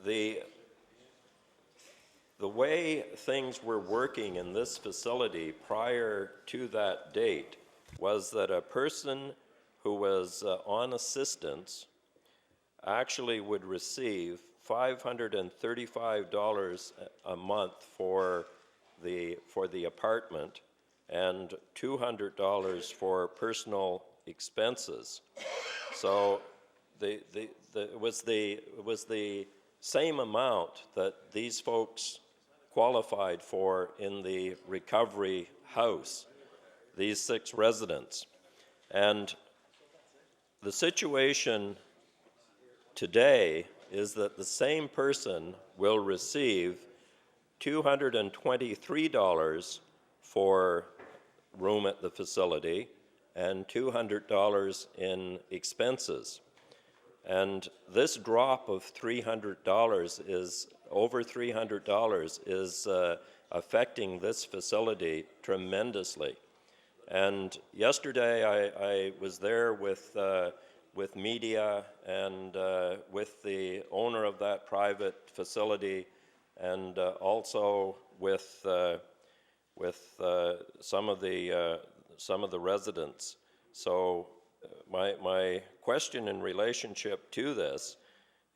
the way things were working in this facility prior to that date was that a person who was on assistance actually would receive $535 a month for the apartment and $200 for personal expenses. So it was the same amount that these folks qualified for in the recovery house, these 6 residents. And the situation today is that the same person will receive $223 for room at the facility and $200 in expenses. And this drop of $300 is over $300 is affecting this facility tremendously. And yesterday I was there with media and with the owner of that private facility, and also with some of the residents. So my question in relationship to this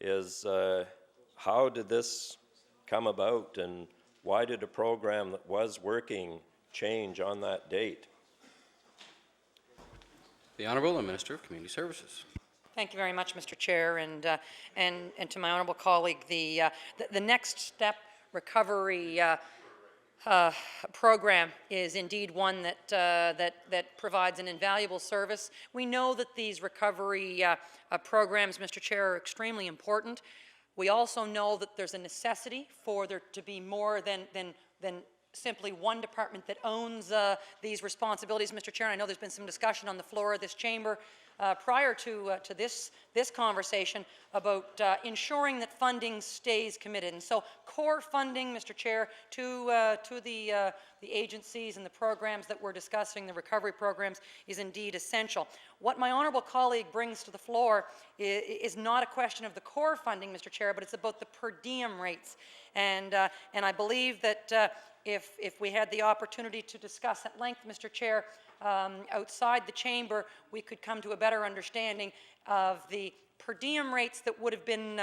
is, how did this come about, and why did a program that was working change on that date? The Honourable Minister of Community Services. Thank you very much, Mr. Chair, and to my honourable colleague, the next step recovery program is indeed one that provides an invaluable service. We know that these recovery programs, Mr. Chair, are extremely important. We also know that there's a necessity for there to be more than simply one department that owns these responsibilities, Mr. Chair. I know there's been some discussion on the floor of this chamber prior to this conversation about ensuring that funding stays committed. And so core funding, Mr. Chair, to the agencies and the programs that we're discussing, the recovery programs, is indeed essential. What my honourable colleague brings to the floor is not a question of the core funding, Mr. Chair, but it's about the per diem rates. And I believe that if we had the opportunity to discuss at length, Mr. Chair, outside the chamber, we could come to a better understanding of the per diem rates that would have been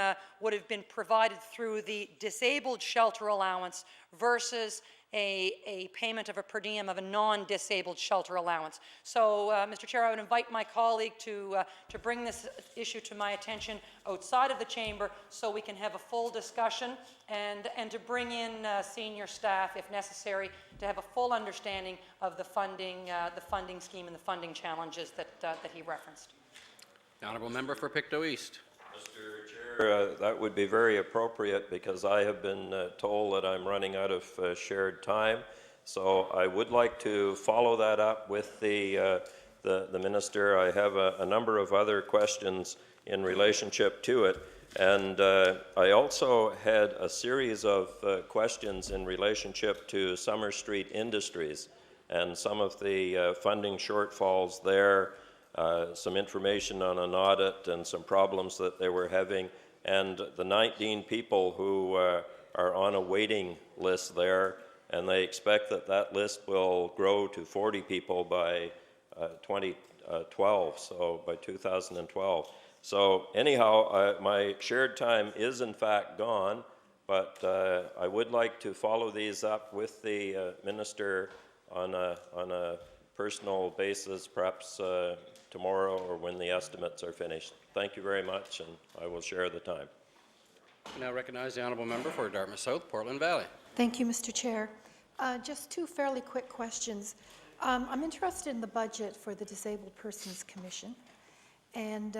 provided through the disabled shelter allowance versus a payment of a per diem of a non-disabled shelter allowance. So, Mr. Chair, I would invite my colleague to bring this issue to my attention outside of the chamber so we can have a full discussion and to bring in senior staff, if necessary, to have a full understanding of the funding scheme and the funding challenges that he referenced. The Honourable Member for Pictou East. Mr. Chair, that would be very appropriate because I have been told that I'm running out of shared time. So I would like to follow that up with the Minister. I have a number of other questions in relationship to it. And I also had a series of questions in relationship to Summer Street Industries and some of the funding shortfalls there. Some information on an audit and some problems that they were having, and the 19 people who are on a waiting list there, and they expect that list will grow to 40 people by 2012, so by 2012. So anyhow, my shared time is in fact gone, but I would like to follow these up with the Minister on a personal basis, perhaps tomorrow or when the estimates are finished. Thank you very much, and I will share the time. I now recognize the Honourable Member for Dartmouth South, Portland Valley. Thank you, Mr. Chair. Just 2 fairly quick questions. I'm interested in the budget for the Disabled Persons Commission, and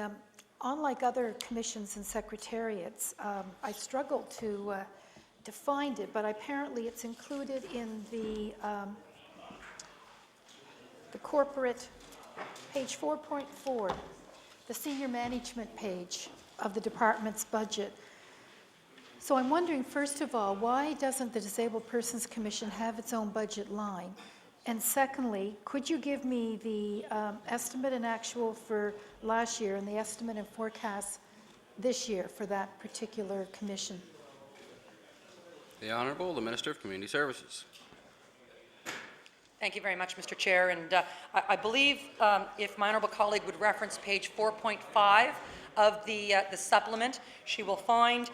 unlike other commissions and secretariats, I struggled to find it, but apparently it's included in the corporate, page 4.4, the senior management page of the department's budget. So I'm wondering, first of all, why doesn't the Disabled Persons Commission have its own budget line? And secondly, could you give me the estimate and actual for last year and the estimate and forecast this year for that particular commission? The Honourable, the Minister of Community Services. Thank you very much, Mr. Chair. And I believe if my honourable colleague would reference page 4.5 of the supplement, she will find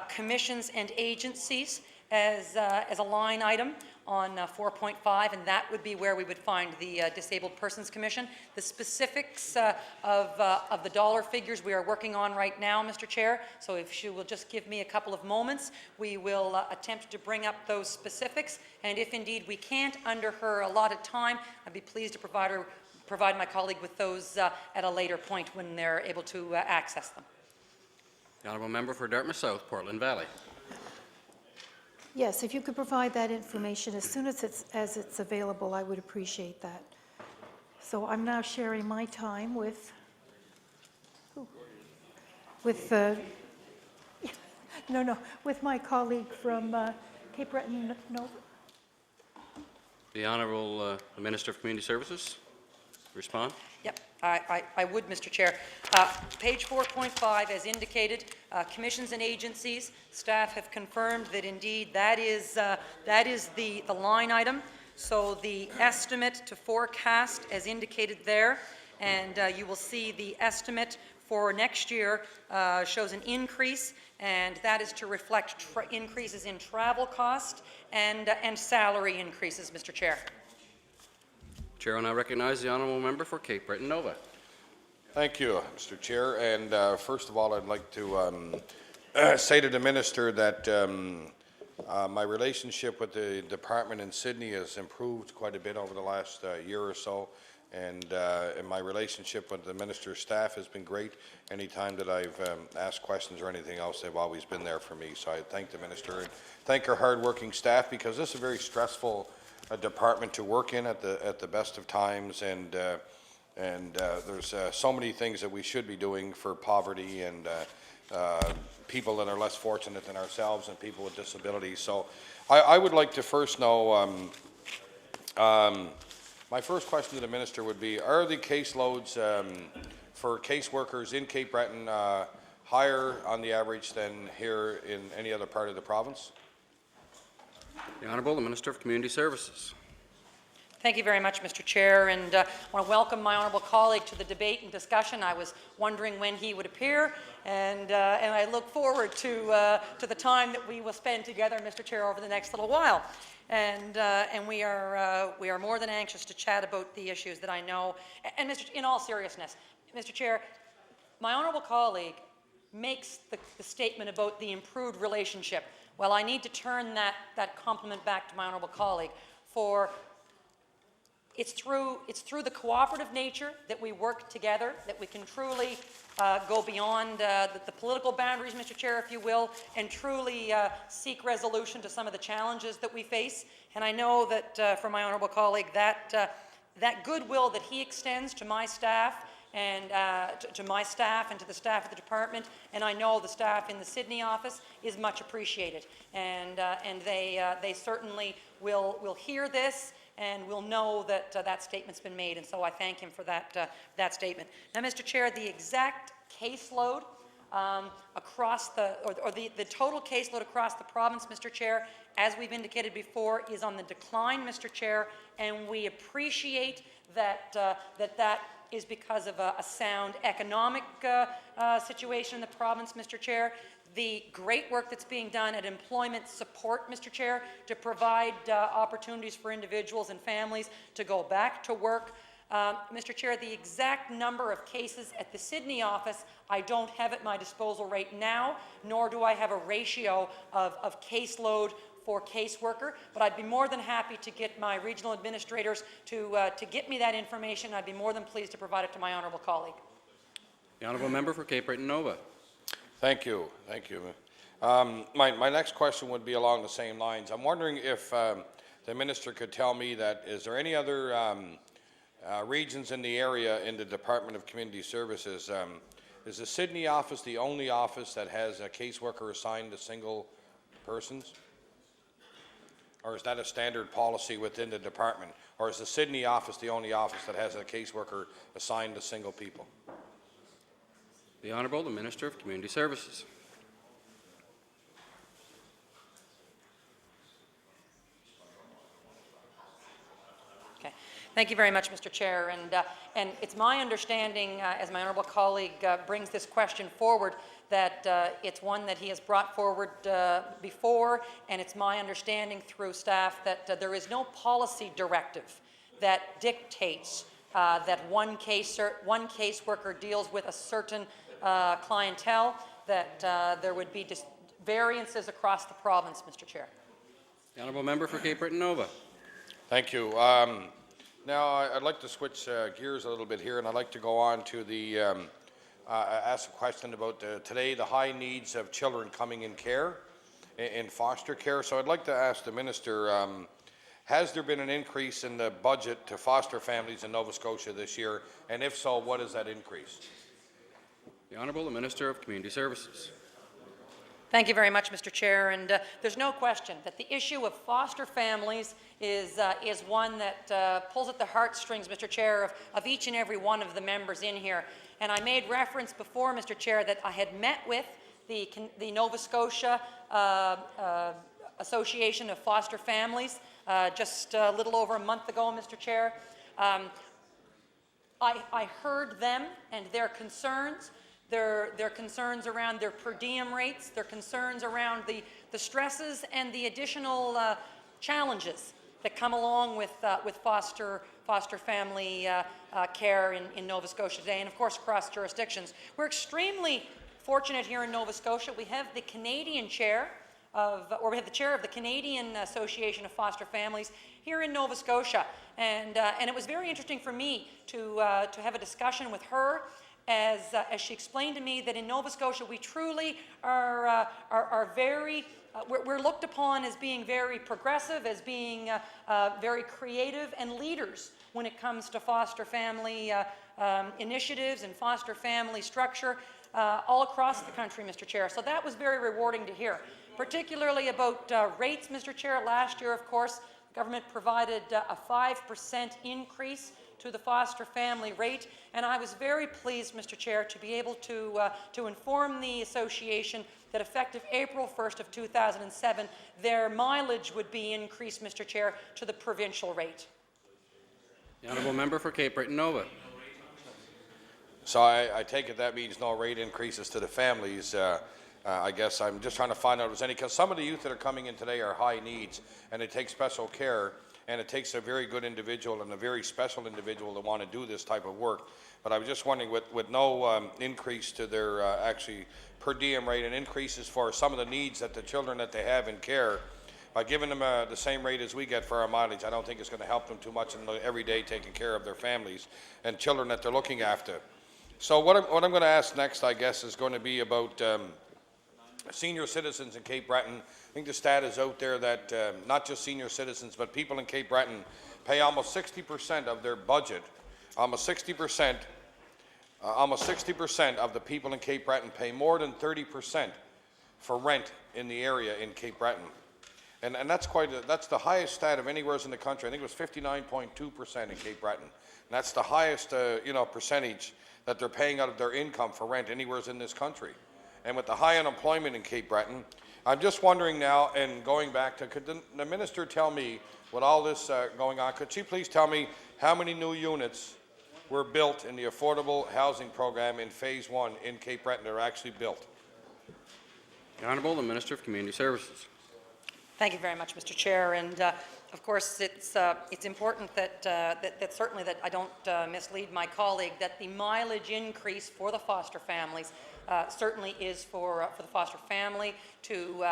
commissions and agencies as a line item on 4.5, and that would be where we would find the Disabled Persons Commission. The specifics of the dollar figures we are working on right now, Mr. Chair, so if she will just give me a couple of moments, we will attempt to bring up those specifics, and if indeed we can't under her allotted time, I'd be pleased to provide my colleague with those at a later point when they're able to access them. The Honourable Member for Dartmouth South, Portland Valley. Yes, if you could provide that information as soon as it's available, I would appreciate that. So I'm now sharing my time with with my colleague from Cape Breton Nova. The Honourable the Minister of Community Services. Respond. Yep, I would, Mr. Chair. Page 4.5, as indicated, commissions and agencies, staff have confirmed that indeed that is the line item. So the estimate to forecast, as indicated there, and you will see the estimate for next year shows an increase, and that is to reflect increases in travel cost and salary increases, Mr. Chair. Chair will now recognize the Honourable Member for Cape Breton Nova. Thank you, Mr. Chair. And first of all, I'd like to say to the Minister that my relationship with the department in Sydney has improved quite a bit over the last year or so. And my relationship with the Minister's staff has been great. Anytime that I've asked questions or anything else, they've always been there for me. So I thank the Minister and thank her hard-working staff, because this is a very stressful department to work in at the best of times, and there's so many things that we should be doing for poverty and people that are less fortunate than ourselves and people with disabilities. So I would like to first know, my first question to the Minister would be, are the caseloads for caseworkers in Cape Breton higher on the average than here in any other part of the province? The Honourable, the Minister of Community Services. Thank you very much, Mr. Chair, and I want to welcome my honourable colleague to the debate and discussion. I was wondering when he would appear, and I look forward to the time that we will spend together, Mr. Chair, over the next little while. And we are more than anxious to chat about the issues that I know. And in all seriousness, Mr. Chair, my honourable colleague makes the statement about the improved relationship. Well, I need to turn that compliment back to my honourable colleague, for it's through the cooperative nature that we work together that we can truly go beyond the political boundaries, Mr. Chair, if you will, and truly seek resolution to some of the challenges that we face. And I know that for my honourable colleague, that goodwill that he extends to my staff and to my staff and to the staff of the department, and I know the staff in the Sydney office, is much appreciated. And they certainly will hear this and will know that that statement's been made, and so I thank him for that statement. Now, Mr. Chair, the exact caseload across the total caseload across the province, Mr. Chair, as we've indicated before, is on the decline, Mr. Chair, and we appreciate that that is because of a sound economic situation in the province, Mr. Chair. The great work that's being done at employment support, Mr. Chair, to provide opportunities for individuals and families to go back to work. Mr. Chair, the exact number of cases at the Sydney office, I don't have at my disposal right now, nor do I have a ratio of caseload for caseworker, but I'd be more than happy to get my regional administrators to get me that information. I'd be more than pleased to provide it to my honourable colleague. The Honourable Member for Cape Breton Nova. Thank you. Thank you. My next question would be along the same lines. I'm wondering if the Minister could tell me that, is there any other regions in the area in the Department of Community Services? Is the Sydney office the only office that has a caseworker assigned to single persons? Or is that a standard policy within the department? Or is the Sydney office the only office that has a caseworker assigned to single people? The Honourable, the Minister of Community Services. Okay. Thank you very much, Mr. Chair. And it's my understanding, as my honourable colleague brings this question forward, that it's one that he has brought forward before, and it's my understanding through staff that there is no policy directive that dictates that one caseworker deals with a certain clientele, that there would be variances across the province, Mr. Chair. The Honourable Member for Cape Breton Nova. Thank you. Now, I'd like to switch gears a little bit here, and I'd like to go on to the ask a question about today the high needs of children coming in care, in foster care. So I'd like to ask the Minister, has there been an increase in the budget to foster families in Nova Scotia this year? And if so, what is that increase? The Honourable, the Minister of Community Services. Thank you very much, Mr. Chair. And there's no question that the issue of foster families is one that pulls at the heartstrings, Mr. Chair, of each and every one of the members in here. And I made reference before, Mr. Chair, that I had met with the Nova Scotia Association of Foster Families just a little over a month ago, Mr. Chair. I heard them and their concerns. Their concerns around their per diem rates, their concerns around the stresses and the additional challenges that come along with foster family care in Nova Scotia today, and of course across jurisdictions. We're extremely fortunate here in Nova Scotia. We have the Canadian chair we have the chair of the Canadian Association of Foster Families here in Nova Scotia, and it was very interesting for me to have a discussion with her. As she explained to me that in Nova Scotia we truly are very, we're looked upon as being very progressive, as being very creative and leaders when it comes to foster family initiatives and foster family structure all across the country, Mr. Chair. So that was very rewarding to hear, particularly about rates, Mr. Chair. Last year, of course, the government provided a 5% increase to the foster family rate, and I was very pleased, Mr. Chair, to be able to inform the association that effective April 1st of 2007, their mileage would be increased, Mr. Chair, to the provincial rate. The Honourable Member for Cape Breton Nova. So I take it that means no rate increases to the families. I guess I'm just trying to find out if there's any, because some of the youth that are coming in today are high needs, and they take special care. And it takes a very good individual and a very special individual to want to do this type of work. But I was just wondering, with no increase to their actually per diem rate and increases for some of the needs that the children that they have in care, by giving them the same rate as we get for our mileage, I don't think it's going to help them too much in the every day taking care of their families and children that they're looking after. So what I'm going to ask next, I guess, is going to be about senior citizens in Cape Breton. I think the stat is out there that not just senior citizens, but people in Cape Breton pay almost 60% of their budget. Almost 60% of the people in Cape Breton pay more than 30% for rent in the area in Cape Breton. And that's that's the highest stat of anywhere in the country. I think it was 59.2% in Cape Breton. And that's the highest percentage that they're paying out of their income for rent anywhere in this country. And with the high unemployment in Cape Breton, I'm just wondering now, and going back to, could the Minister tell me, with all this going on, could she please tell me how many new units were built in the affordable housing program in Phase 1 in Cape Breton that are actually built? The Honourable, the Minister of Community Services. Thank you very much, Mr. Chair. And of course, it's important that certainly that I don't mislead my colleague, that the mileage increase for the foster families certainly is for the foster family to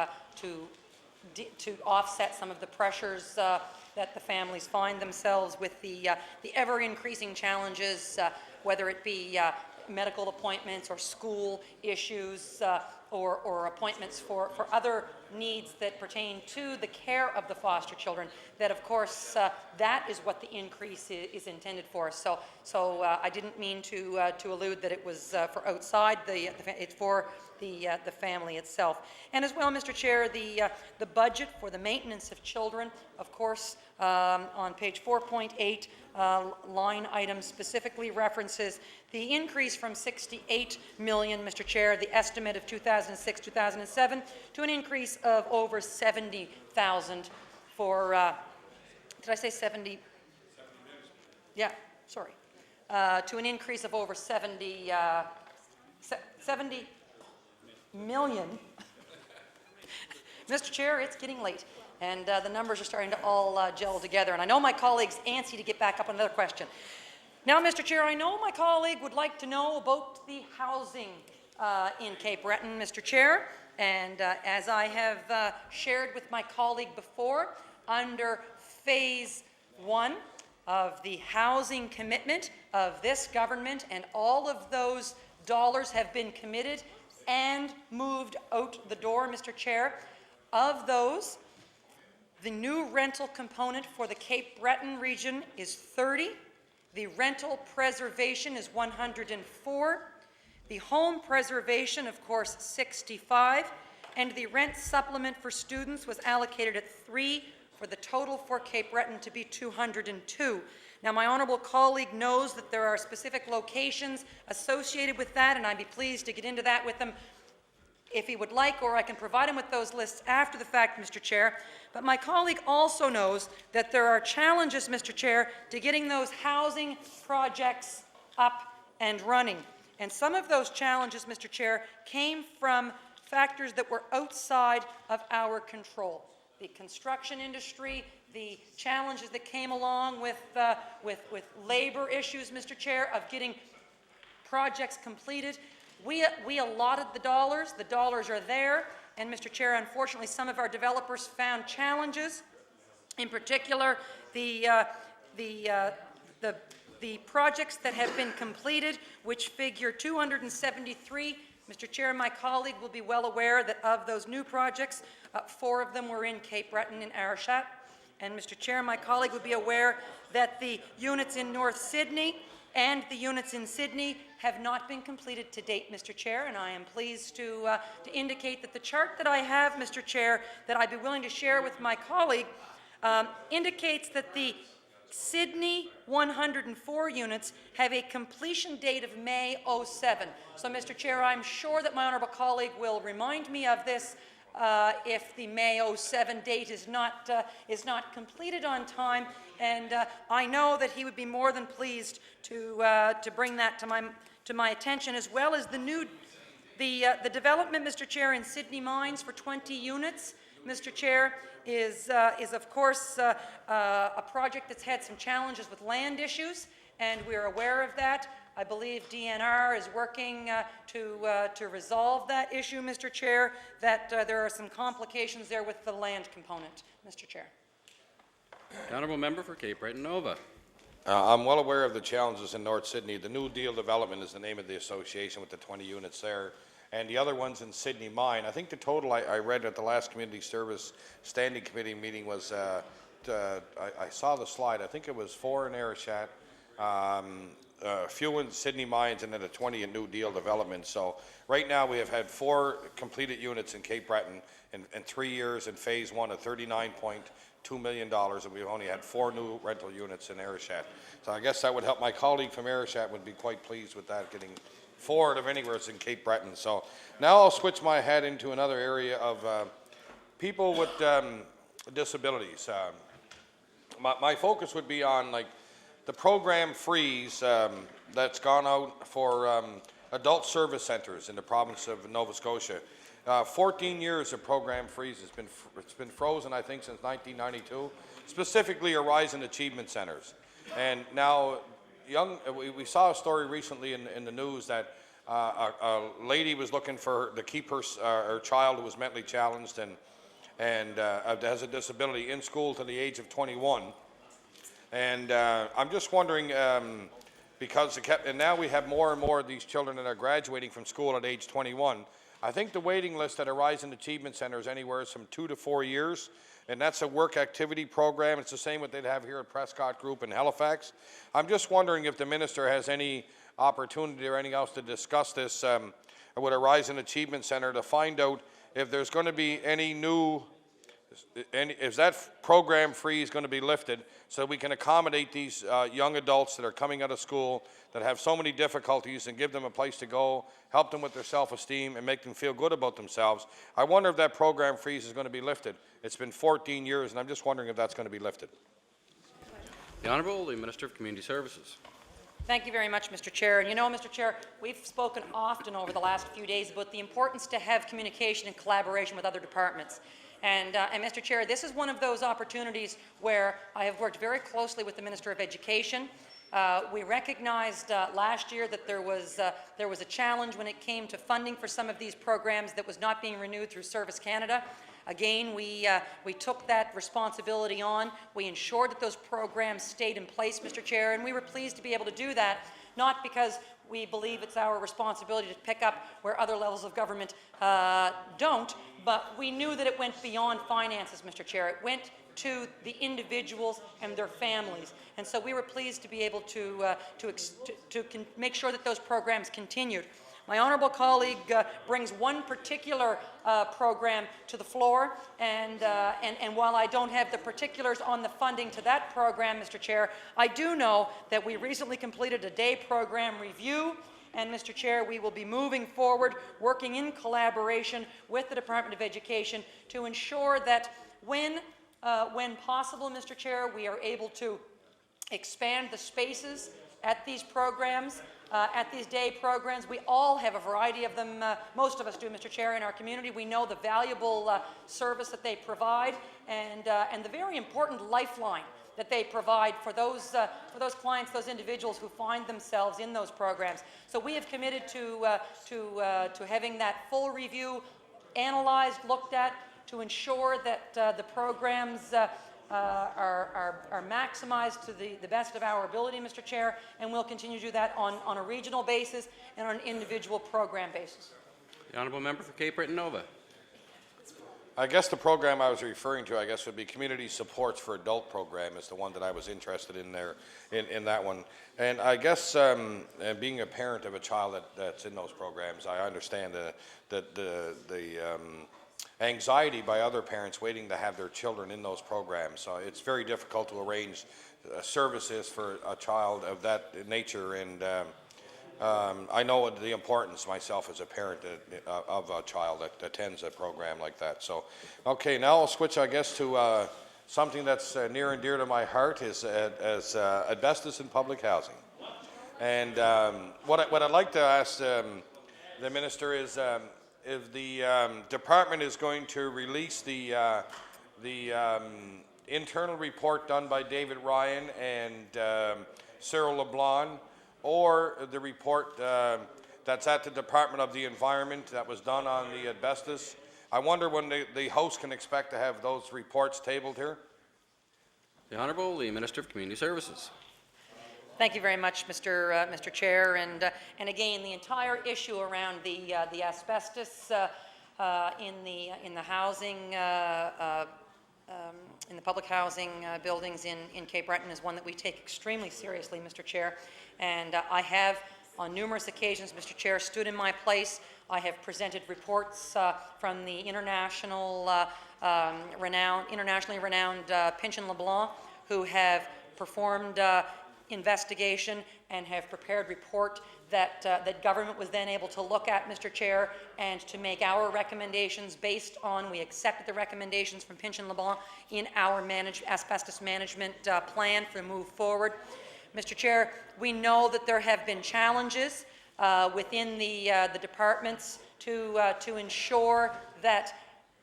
offset some of the pressures that the families find themselves with the ever-increasing challenges, whether it be medical appointments or school issues or appointments for other needs that pertain to the care of the foster children, that of course that is what the increase is intended for. So I didn't mean to allude that it was for outside it's for the family itself. And as well, Mr. Chair, the budget for the maintenance of children, of course, on page 4.8, line item specifically references the increase from 68 million, Mr. Chair, the estimate of 2006-2007, to an increase of over 70,000 for, did I say 70? Yeah, sorry. To an increase of over 70 million. Mr. Chair, it's getting late, and the numbers are starting to all gel together. And I know my colleague's antsy to get back up on another question. Now, Mr. Chair, I know my colleague would like to know about the housing in Cape Breton, Mr. Chair. And as I have shared with my colleague before, under Phase 1 of the housing commitment of this government, and all of those dollars have been committed and moved out the door, Mr. Chair. Of those, the new rental component for the Cape Breton region is 30. The rental preservation is 104. The home preservation, of course, 65. And the rent supplement for students was allocated at 3, for the total for Cape Breton to be 202. Now, my honourable colleague knows that there are specific locations associated with that, and I'd be pleased to get into that with him if he would like, or I can provide him with those lists after the fact, Mr. Chair. But my colleague also knows that there are challenges, Mr. Chair, to getting those housing projects up and running. And some of those challenges, Mr. Chair, came from factors that were outside of our control. The construction industry, the challenges that came along with labor issues, Mr. Chair, of getting projects completed. We allotted the dollars are there, and Mr. Chair, unfortunately some of our developers found challenges. In particular, the projects that have been completed, which figure 273, Mr. Chair, my colleague will be well aware that of those new projects, 4 of them were in Cape Breton and Arichat. And Mr. Chair, my colleague would be aware that the units in North Sydney and the units in Sydney have not been completed to date, Mr. Chair, and I am pleased to indicate that the chart that I have, Mr. Chair, that I'd be willing to share with my colleague, indicates that the Sydney 104 units have a completion date of May 07. So, Mr. Chair, I'm sure that my honourable colleague will remind me of this if the May 07 date is not completed on time, and I know that he would be more than pleased to bring that to my attention, as well as the development, Mr. Chair, in Sydney Mines for 20 units, Mr. Chair, is of course a project that's had some challenges with land issues, and we're aware of that. I believe DNR is working to resolve that issue, Mr. Chair, that there are some complications there with the land component, Mr. Chair. The honourable member for Cape Breton Nova. I'm well aware of the challenges in North Sydney. The New Deal Development is the name of the association with the 20 units there. And the other ones in Sydney Mine. I think the total I read at the last Community Service Standing Committee meeting was, I saw the slide, I think it was 4 in Arichat, a few in Sydney Mines, and then a 20 in New Deal Development. So right now we have had 4 completed units in Cape Breton in 3 years in Phase 1 of $39.2 million, and we've only had 4 new rental units in Arichat. So I guess that would help. My colleague from Arichat would be quite pleased with that, getting 4 out of anywhere in Cape Breton. So now I'll switch my head into another area of people with disabilities. My focus would be on like the program freeze that's gone out for adult service centers in the province of Nova Scotia. 14 years of program freeze. It's been frozen, I think, since 1992, specifically Horizon Achievement Centers. And now we saw a story recently in the news that a lady was looking to keep her child who was mentally challenged and has a disability in school to the age of 21. And I'm just wondering, because and now we have more and more of these children that are graduating from school at age 21. I think the waiting list at Horizon Achievement Center is anywhere from 2 to 4 years. And that's a work activity program. It's the same what they'd have here at Prescott Group in Halifax. I'm just wondering if the minister has any opportunity or anything else to discuss this with a Horizon Achievement Center to find out if there's going to be any new, if that program fee is going to be lifted so we can accommodate these young adults that are coming out of school that have so many difficulties and give them a place to go, help them with their self-esteem and make them feel good about themselves. I wonder if that program freeze is going to be lifted. It's been 14 years and I'm just wondering if that's going to be lifted. The Honourable, the Minister of Community Services. Thank you very much, Mr. Chair. And you know, Mr. Chair, we've spoken often over the last few days about the importance to have communication and collaboration with other departments. And Mr. Chair, this is one of those opportunities where I have worked very closely with the Minister of Education. We recognized last year that there was a challenge when it came to funding for some of these programs that was not being renewed through Service Canada. Again, we took that responsibility on. We ensured that those programs stayed in place, Mr. Chair, and we were pleased to be able to do that, not because we believe it's our responsibility to pick up where other levels of government don't, but we knew that it went beyond finances, Mr. Chair. It went to the individuals and their families. And so we were pleased to be able to make sure that those programs continued. My honourable colleague brings one particular program to the floor, and while I don't have the particulars on the funding to that program, Mr. Chair, I do know that we recently completed a day program review, and Mr. Chair, we will be moving forward, working in collaboration with the Department of Education to ensure that when possible, Mr. Chair, we are able to expand the spaces at these programs, at these day programs. We all have a variety of them. Most of us do, Mr. Chair, in our community. We know the valuable service that they provide and the very important lifeline that they provide for those clients, those individuals who find themselves in those programs. So we have committed to having that full review analyzed, looked at, to ensure that the programs are maximized to the best of our ability, Mr. Chair, and we'll continue to do that on a regional basis and on an individual program basis. The Honourable Member for Cape Breton Nova. I guess the program I was referring to, I guess, would be Community Supports for Adult program is the one that I was interested in there, in that one. And I guess being a parent of a child that's in those programs, I understand that the anxiety by other parents waiting to have their children in those programs. So it's very difficult to arrange services for a child of that nature, and I know the importance myself as a parent of a child that attends a program like that. So, okay, now I'll switch, I guess, to something that's near and dear to my heart is as asbestos in public housing. And what I'd like to ask the Minister is if the department is going to release the internal report done by David Ryan and Cyril LeBlanc, or the report that's at the Department of the Environment that was done on the asbestos. I wonder when the House can expect to have those reports tabled here. The Honourable, the Minister of Community Services. Thank you very much, Mr. Chair. And again, the entire issue around the asbestos in the housing, in the public housing buildings in Cape Breton is one that we take extremely seriously, Mr. Chair. And I have, on numerous occasions, Mr. Chair, stood in my place. I have presented reports from the internationally renowned Pinch and LeBlanc, who have performed investigation and have prepared report that government was then able to look at, Mr. Chair, and to make our recommendations based on. We accepted the recommendations from Pinch and LeBlanc in our asbestos management plan for move forward. Mr. Chair, we know that there have been challenges within the departments to ensure that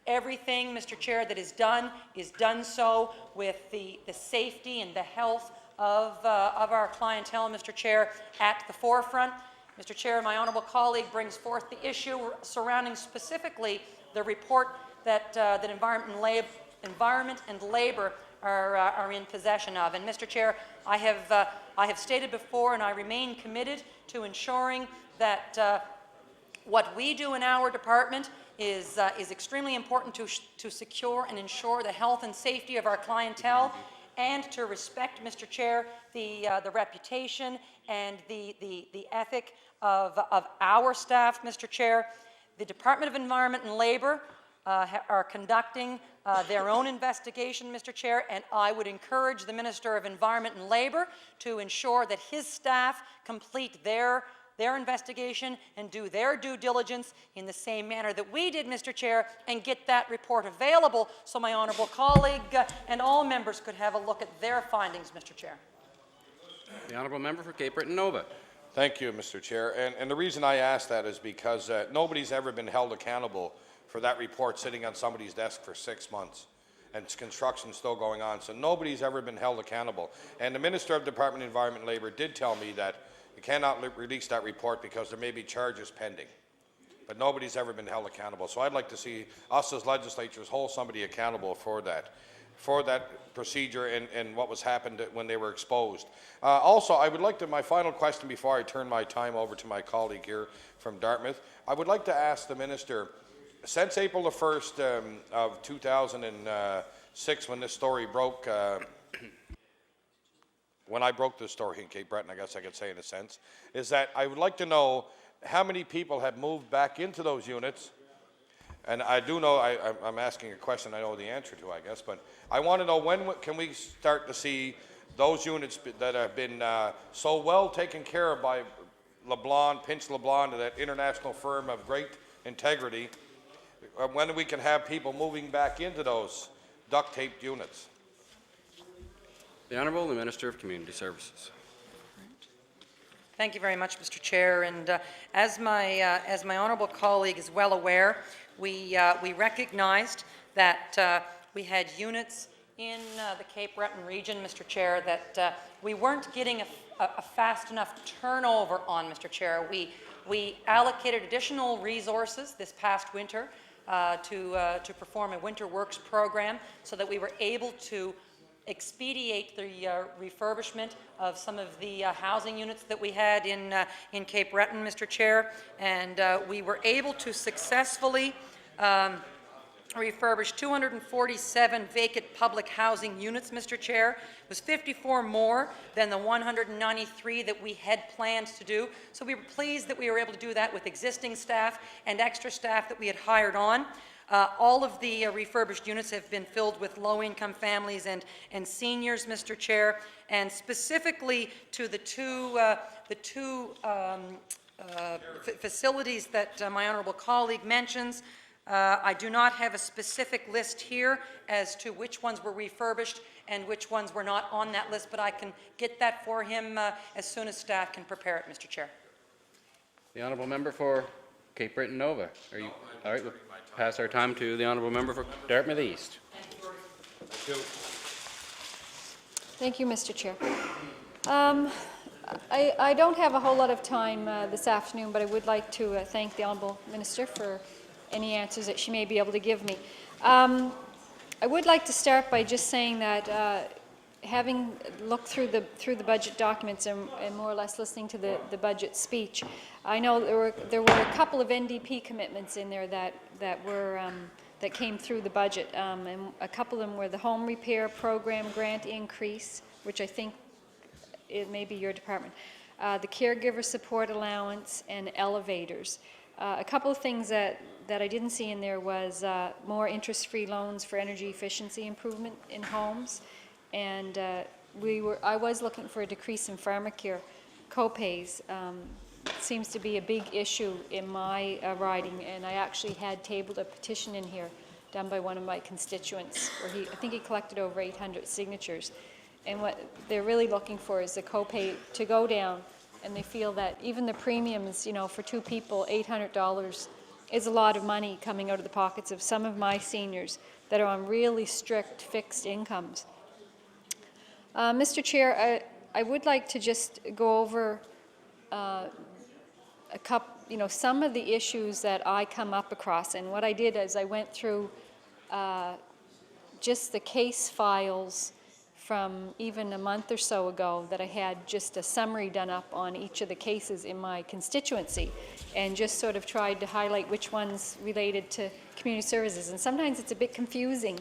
everything, Mr. Chair, that is done so with the safety and the health of our clientele, Mr. Chair, at the forefront. Mr. Chair, my honourable colleague brings forth the issue surrounding specifically the report that Environment and Labour are in possession of. And Mr. Chair, I have stated before, and I remain committed to ensuring that what we do in our department is extremely important to secure and ensure the health and safety of our clientele. and to respect, Mr. Chair, the reputation and the ethic of our staff, Mr. Chair. The Department of Environment and Labour are conducting their own investigation, Mr. Chair, and I would encourage the Minister of Environment and Labour to ensure that his staff complete their investigation and do their due diligence in the same manner that we did, Mr. Chair, and get that report available so my honourable colleague and all members could have a look at their findings, Mr. Chair. The honourable member for Cape Breton Nova. Thank you, Mr. Chair. And the reason I ask that is because nobody's ever been held accountable for that report sitting on somebody's desk for 6 months, and construction still going on. So nobody's ever been held accountable. And the Minister of Department of Environment and Labour did tell me that you cannot release that report because there may be charges pending. But nobody's ever been held accountable. So I'd like to see us as legislatures hold somebody accountable for that procedure and what was happened when they were exposed. Also, I would like to, my final question before I turn my time over to my colleague here from Dartmouth, I would like to ask the Minister, since April the 1st of 2006, when this story broke, when I broke this story in Cape Breton, I guess I could say in a sense, is that I would like to know how many people have moved back into those units. And I do know, I'm asking a question I know the answer to, I guess, but I want to know when can we start to see those units that have been so well taken care of by LeBlanc, Pinch LeBlanc, that international firm of great integrity, when we can have people moving back into those duct-taped units. The Honourable the Minister of Community Services. Thank you very much, Mr. Chair. And as my honourable colleague is well aware, we recognized that we had units in the Cape Breton region, Mr. Chair, that we weren't getting a fast enough turnover on, Mr. Chair. We allocated additional resources this past winter to perform a winter works program so that we were able to expedite the refurbishment of some of the housing units that we had in Cape Breton, Mr. Chair, and we were able to successfully refurbish 247 vacant public housing units, Mr. Chair. It was 54 more than the 193 that we had planned to do. So we were pleased that we were able to do that with existing staff and extra staff that we had hired on. All of the refurbished units have been filled with low-income families and seniors, Mr. Chair, and specifically to the two facilities that my honourable colleague mentions. I do not have a specific list here as to which ones were refurbished and which ones were not on that list, but I can get that for him as soon as staff can prepare it, Mr. Chair. The Honourable Member for Cape Breton Nova. Are you all right? We'll pass our time to the Honourable Member for Dartmouth East. Thank you. Thank you, Mr. Chair. I don't have a whole lot of time this afternoon, but I would like to thank the Honourable Minister for any answers that she may be able to give me. I would like to start by just saying that having looked through the budget documents and more or less listening to the budget speech, I know there were a couple of NDP commitments in there that came through the budget, and a couple of them were the home repair program grant increase, which I think it may be your department, the caregiver support allowance, and elevators. A couple of things that I didn't see in there was more interest-free loans for energy efficiency improvement in homes, and I was looking for a decrease in pharmacare co-pays. Seems to be a big issue in my riding, and I actually had tabled a petition in here done by one of my constituents where I think he collected over 800 signatures, and what they're really looking for is the co-pay to go down, and they feel that even the premiums, you know, for two people, $800 is a lot of money coming out of the pockets of some of my seniors that are on really strict fixed incomes. Mr. Chair, I would like to just go over some of the issues that I come up across, and what I did is I went through just the case files from even a month or so ago that I had just a summary done up on each of the cases in my constituency, and just sort of tried to highlight which ones related to community services. And sometimes it's a bit confusing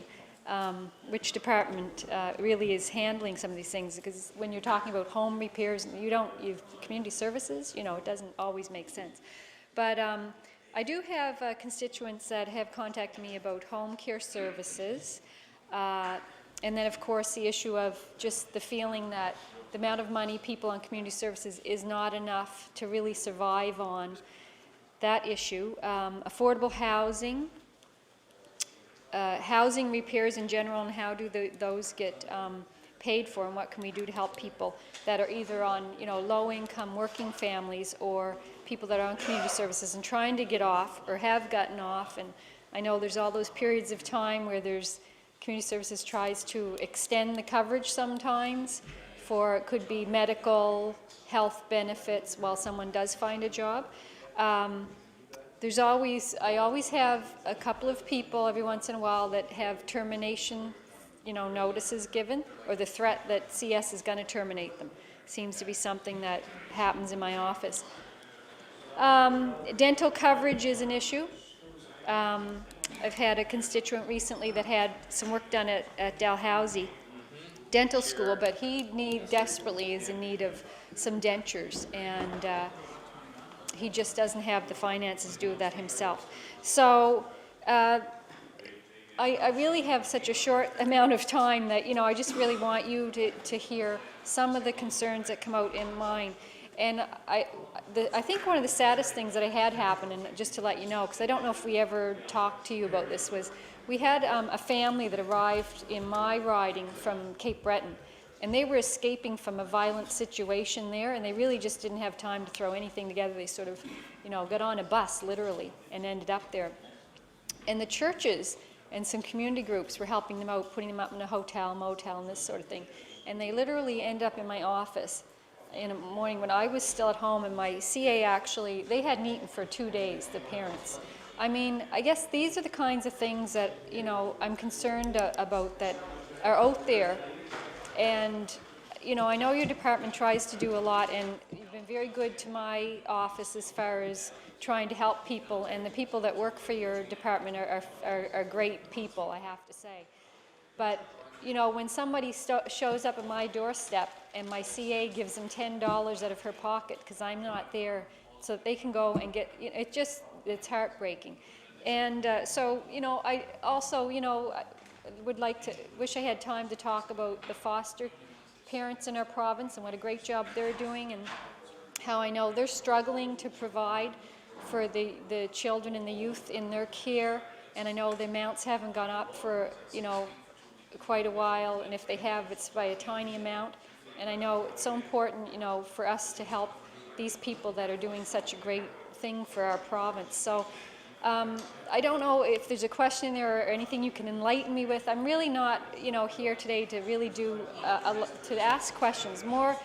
which department really is handling some of these things, because when you're talking about home repairs, you've community services, you know, it doesn't always make sense. But I do have constituents that have contacted me about home care services, and then of course the issue of just the feeling that the amount of money people on community services is not enough to really survive on that issue. Affordable housing, housing repairs in general, and how do those get paid for, and what can we do to help people that are either on, you know, low-income working families or people that are on community services and trying to get off or have gotten off. And I know there's all those periods of time where there's community services tries to extend the coverage sometimes for, it could be medical health benefits while someone does find a job. I always have a couple of people every once in a while that have termination, you know, notices given, or the threat that CS is going to terminate them. Seems to be something that happens in my office. Dental coverage is an issue. I've had a constituent recently that had some work done at Dalhousie Dental School, but he desperately is in need of some dentures, and he just doesn't have the finances to do that himself. So I really have such a short amount of time that, you know, I just really want you to hear some of the concerns that come out in mine. And I think one of the saddest things that I had happen, and just to let you know, because I don't know if we ever talked to you about this, was we had a family that arrived in my riding from Cape Breton, and they were escaping from a violent situation there, and they really just didn't have time to throw anything together. They sort of, you know, got on a bus, literally, and ended up there. And the churches and some community groups were helping them out, putting them up in a hotel, motel, and this sort of thing. And they literally end up in my office in the morning when I was still at home, and my CA actually, they hadn't eaten for 2 days, the parents. I mean, I guess these are the kinds of things that, you know, I'm concerned about that are out there. And, you know, I know your department tries to do a lot, and you've been very good to my office as far as trying to help people, and the people that work for your department are great people, I have to say. But, you know, when somebody shows up at my doorstep and my CA gives them $10 out of her pocket because I'm not there, so that they can go and get, you know, it's heartbreaking. And so, you know, I also, you know, would like to, wish I had time to talk about the foster parents in our province and what a great job they're doing, and how I know they're struggling to provide for the children and the youth in their care. And I know the amounts haven't gone up for, you know, quite a while, and if they have, it's by a tiny amount. And I know it's so important, you know, for us to help these people that are doing such a great thing for our province. So I don't know if there's a question there or anything you can enlighten me with. I'm really not, you know, here today to really do, to ask questions, more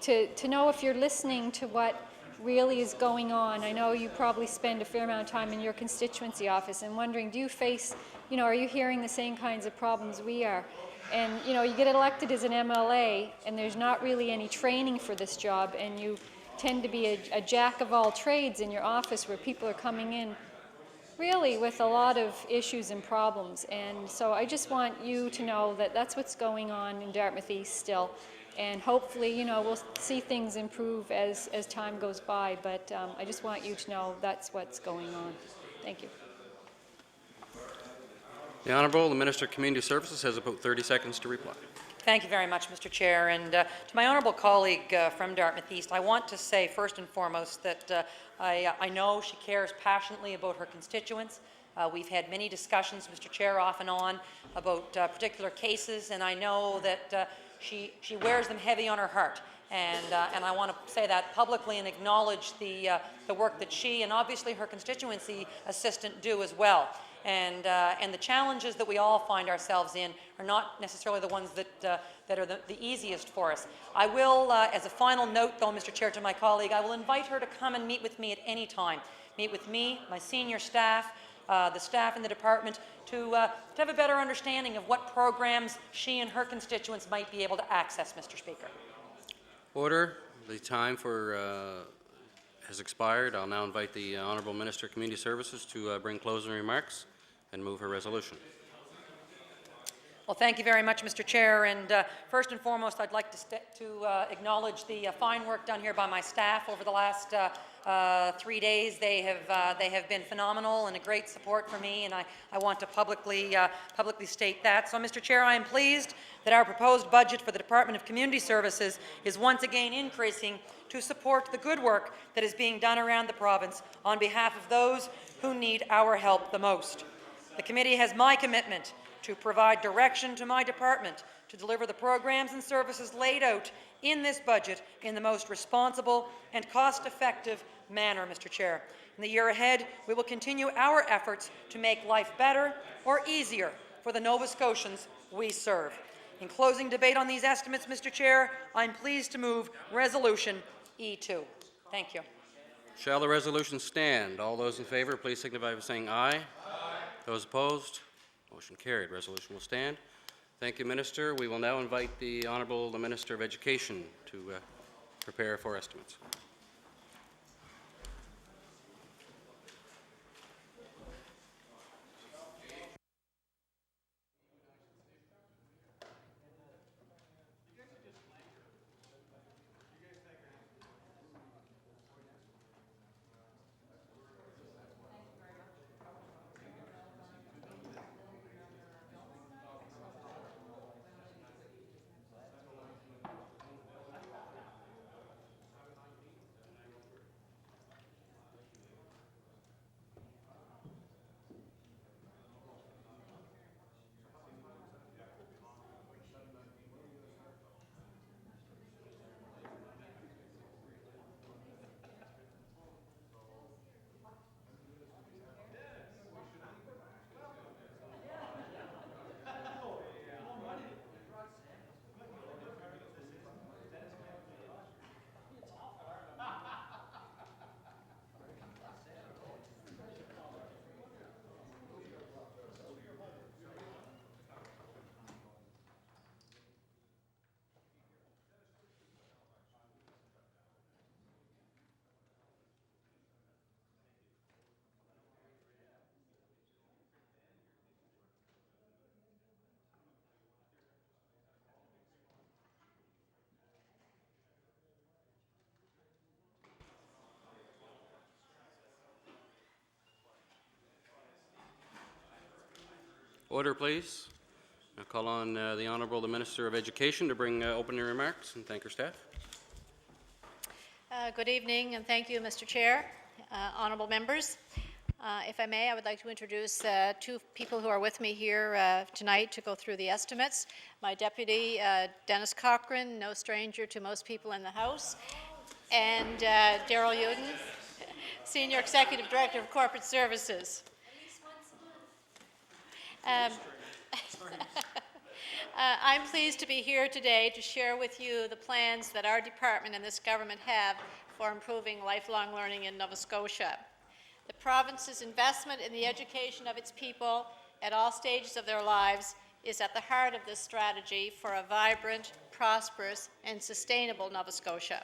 to know if you're listening to what really is going on. I know you probably spend a fair amount of time in your constituency office and wondering, do you face, you know, are you hearing the same kinds of problems we are? And, you know, you get elected as an MLA and there's not really any training for this job, and you tend to be a jack of all trades in your office where people are coming in really with a lot of issues and problems. And so I just want you to know that that's what's going on in Dartmouth East still. And hopefully, you know, we'll see things improve as time goes by. But I just want you to know that's what's going on. Thank you. The Honourable, the Minister of Community Services has about 30 seconds to reply. Thank you very much, Mr. Chair. And to my honourable colleague from Dartmouth East, I want to say first and foremost that I know she cares passionately about her constituents. We've had many discussions, Mr. Chair, off and on about particular cases, and I know that she wears them heavy on her heart. And I want to say that publicly and acknowledge the work that she and obviously her constituency assistant do as well. And the challenges that we all find ourselves in are not necessarily the ones that are the easiest for us. I will, as a final note though, Mr. Chair, to my colleague, I will invite her to come and meet with me at any time. Meet with me, my senior staff, the staff in the department, to have a better understanding of what programs she and her constituents might be able to access, Mr. Speaker. Order. The time for has expired. I'll now invite the Honourable Minister of Community Services to bring closing remarks. and move her resolution. Well, thank you very much, Mr. Chair. And first and foremost, I'd like to acknowledge the fine work done here by my staff over the last 3 days. They have been phenomenal and a great support for me, and I want to publicly state that. So, Mr. Chair, I am pleased that our proposed budget for the Department of Community Services is once again increasing to support the good work that is being done around the province on behalf of those who need our help the most. The committee has my commitment to provide direction to my department to deliver the programs and services laid out in this budget in the most responsible and cost-effective manner, Mr. Chair. In the year ahead, we will continue our efforts to make life better or easier for the Nova Scotians we serve. In closing debate on these estimates, Mr. Chair, I'm pleased to move Resolution E2. Thank you. Shall the resolution stand? All those in favour, please signify by saying aye. Aye. Those opposed? Motion carried. Resolution will stand. Thank you, Minister. We will now invite the Honourable Minister of Education to prepare for estimates. Order, please. I'll call on the Honourable Minister of Education to bring opening remarks and thank her staff. Good evening, and thank you, Mr. Chair, honourable members. If I may, I would like to introduce two people who are with me here tonight to go through the estimates. My deputy, Dennis Cochran, no stranger to most people in the House, and Daryl Uden, Senior Executive Director of Corporate Services. I'm pleased to be here today to share with you the plans that our department and this government have for improving lifelong learning in Nova Scotia. The province's investment in the education of its people at all stages of their lives is at the heart of this strategy for a vibrant, prosperous, and sustainable Nova Scotia.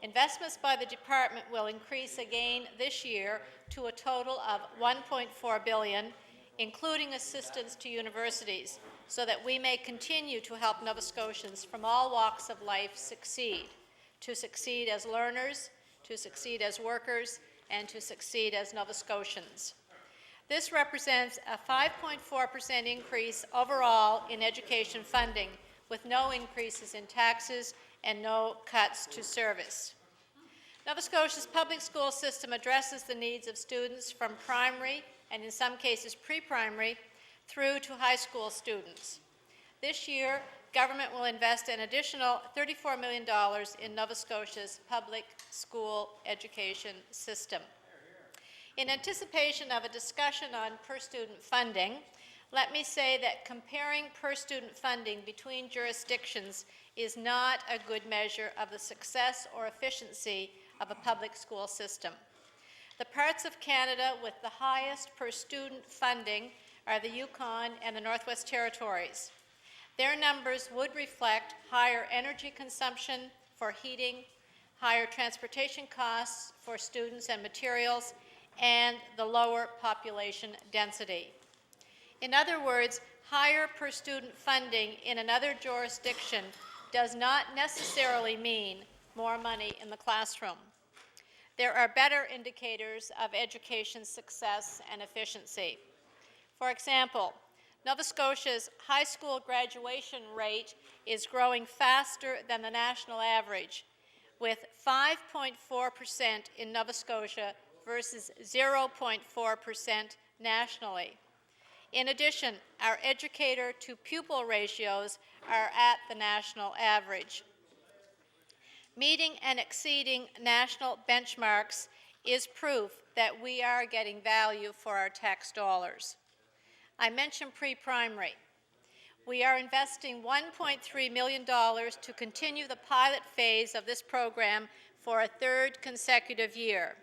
Investments by the department will increase again this year to a total of $1.4 billion, including assistance to universities, so that we may continue to help Nova Scotians from all walks of life succeed, to succeed as learners, to succeed as workers, and to succeed as Nova Scotians. This represents a 5.4% increase overall in education funding, with no increases in taxes and no cuts to service. Nova Scotia's public school system addresses the needs of students from primary and in some cases pre-primary through to high school students. This year, government will invest an additional $34 million in Nova Scotia's public school education system. In anticipation of a discussion on per-student funding, let me say that comparing per-student funding between jurisdictions is not a good measure of the success or efficiency of a public school system. The parts of Canada with the highest per-student funding are the Yukon and the Northwest Territories. Their numbers would reflect higher energy consumption for heating, higher transportation costs for students and materials, and the lower population density. In other words, higher per student funding in another jurisdiction does not necessarily mean more money in the classroom. There are better indicators of education success and efficiency. For example, Nova Scotia's high school graduation rate is growing faster than the national average, with 5.4% in Nova Scotia versus 0.4% nationally. In addition, our educator-to-pupil ratios are at the national average. Meeting and exceeding national benchmarks is proof that we are getting value for our tax dollars. I mentioned pre-primary. We are investing $1.3 million to continue the pilot phase of this program for a third consecutive year.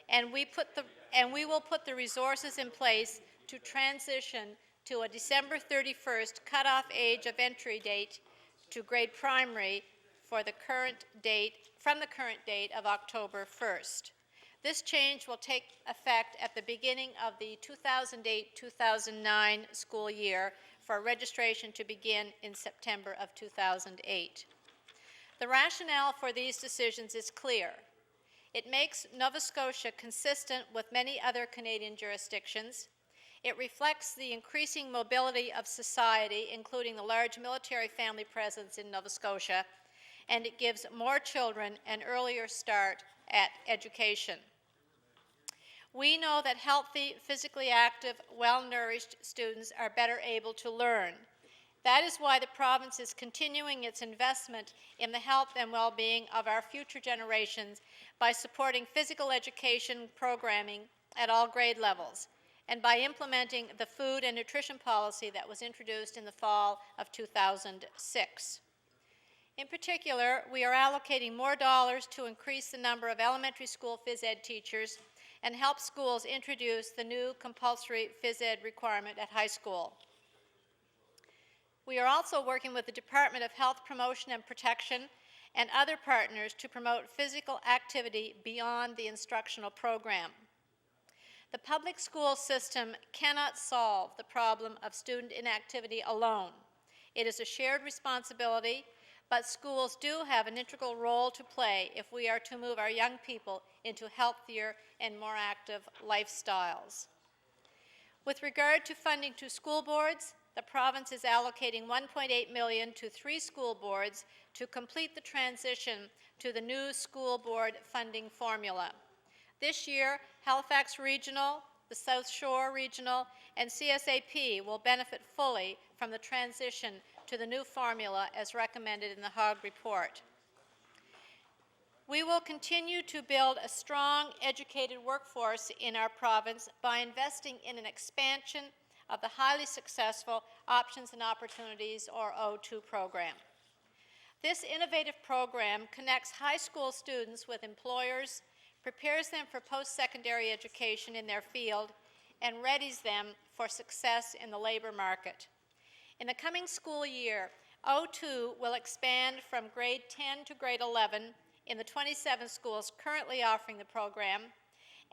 And we will put the resources in place to transition to a December 31st cutoff age of entry date to grade primary from the current date of October 1st. This change will take effect at the beginning of the 2008-2009 school year for registration to begin in September of 2008. The rationale for these decisions is clear. It makes Nova Scotia consistent with many other Canadian jurisdictions. It reflects the increasing mobility of society, including the large military family presence in Nova Scotia, and it gives more children an earlier start at education. We know that healthy, physically active, well-nourished students are better able to learn. That is why the province is continuing its investment in the health and well-being of our future generations by supporting physical education programming at all grade levels, and by implementing the food and nutrition policy that was introduced in the fall of 2006. In particular, we are allocating more dollars to increase the number of elementary school phys ed teachers and help schools introduce the new compulsory phys ed requirement at high school. We are also working with the Department of Health Promotion and Protection and other partners to promote physical activity beyond the instructional program. The public school system cannot solve the problem of student inactivity alone. It is a shared responsibility, but schools do have an integral role to play if we are to move our young people into healthier and more active lifestyles. With regard to funding to school boards, the province is allocating $1.8 million to 3 school boards to complete the transition to the new school board funding formula. This year, Halifax Regional, the South Shore Regional, and CSAP will benefit fully from the transition to the new formula as recommended in the Haag report. We will continue to build a strong, educated workforce in our province by investing in an expansion of the highly successful Options and Opportunities, or O2 program. This innovative program connects high school students with employers, prepares them for post-secondary education in their field, and readies them for success in the labor market. In the coming school year, O2 will expand from grade 10 to grade 11 in the 27 schools currently offering the program,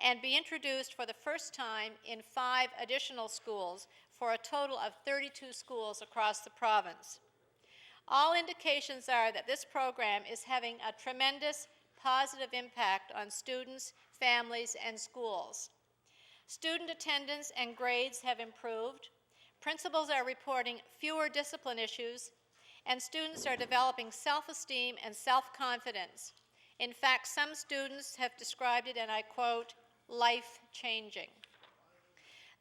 and be introduced for the first time in 5 additional schools for a total of 32 schools across the province. All indications are that this program is having a tremendous positive impact on students, families, and schools. Student attendance and grades have improved, principals are reporting fewer discipline issues, and students are developing self-esteem and self-confidence. In fact, some students have described it, and I quote, life-changing.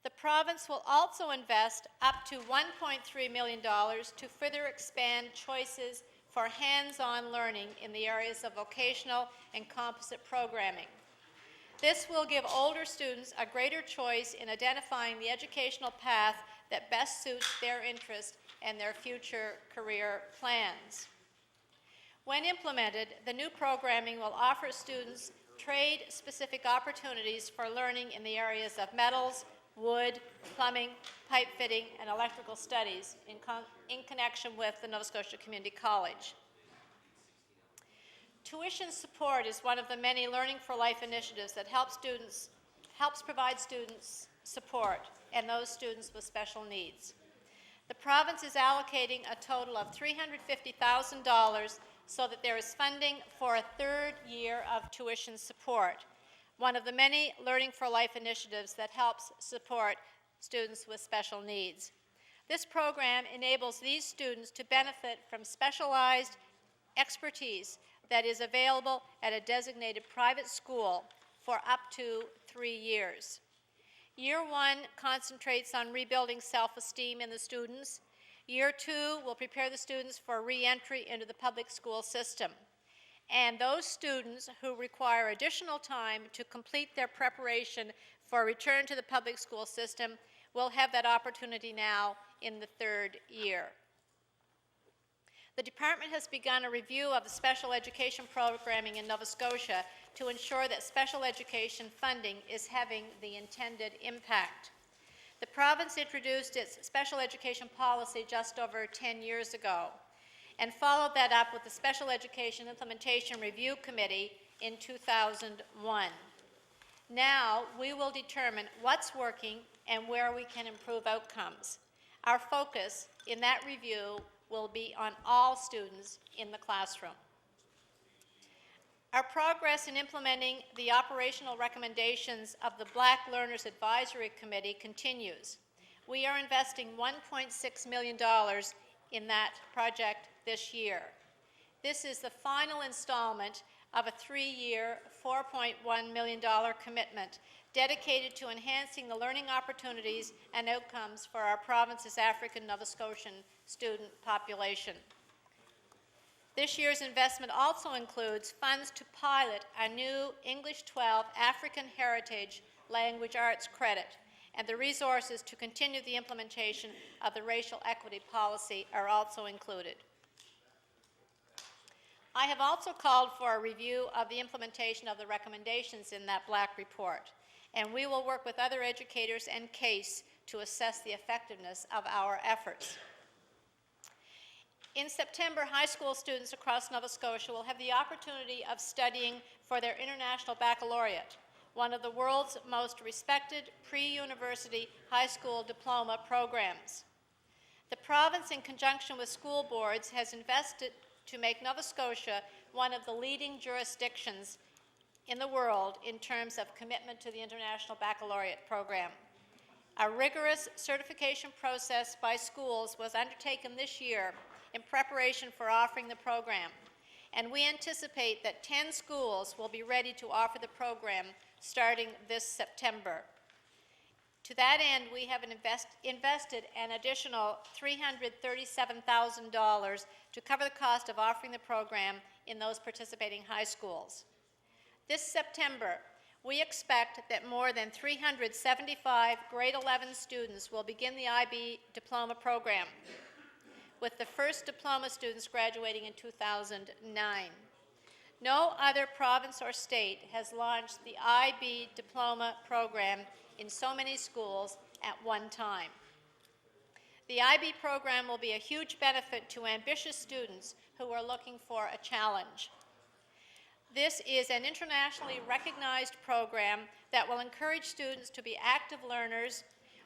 The province will also invest up to $1.3 million to further expand choices for hands-on learning in the areas of vocational and composite programming. This will give older students a greater choice in identifying the educational path that best suits their interest and their future career plans. When implemented, the new programming will offer students trade-specific opportunities for learning in the areas of metals, wood, plumbing, pipe fitting, and electrical studies in connection with the Nova Scotia Community College. Tuition support is one of the many Learning for Life initiatives that helps provide students support. and those students with special needs. The province is allocating a total of $350,000 so that there is funding for a third year of tuition support, one of the many Learning for Life initiatives that helps support students with special needs. This program enables these students to benefit from specialized expertise that is available at a designated private school for up to 3 years. Year 1 concentrates on rebuilding self-esteem in the students. Year 2 will prepare the students for re-entry into the public school system. And those students who require additional time to complete their preparation for return to the public school system will have that opportunity now in the third year. The department has begun a review of the special education programming in Nova Scotia to ensure that special education funding is having the intended impact. The province introduced its special education policy just over 10 years ago and followed that up with the Special Education Implementation Review Committee in 2001. Now we will determine what's working and where we can improve outcomes. Our focus in that review will be on all students in the classroom. Our progress in implementing the operational recommendations of the Black Learners Advisory Committee continues. We are investing $1.6 million in that project this year. This is the final installment of a 3-year, $4.1 million commitment dedicated to enhancing the learning opportunities and outcomes for our province's African Nova Scotian student population. This year's investment also includes funds to pilot a new English 12 African Heritage Language Arts credit, and the resources to continue the implementation of the racial equity policy are also included. I have also called for a review of the implementation of the recommendations in that Black report, and we will work with other educators and CASE to assess the effectiveness of our efforts. In September, high school students across Nova Scotia will have the opportunity of studying for their International Baccalaureate, one of the world's most respected pre-university high school diploma programs. The province, in conjunction with school boards, has invested to make Nova Scotia one of the leading jurisdictions in the world in terms of commitment to the International Baccalaureate program. A rigorous certification process by schools was undertaken this year in preparation for offering the program, and we anticipate that 10 schools will be ready to offer the program starting this September. To that end, we have invested an additional $337,000 to cover the cost of offering the program in those participating high schools. This September, we expect that more than 375 grade 11 students will begin the IB diploma program, with the first diploma students graduating in 2009. No other province or state has launched the IB diploma program in so many schools at one time. The IB program will be a huge benefit to ambitious students who are looking for a challenge. This is an internationally recognized program that will encourage students to be active learners,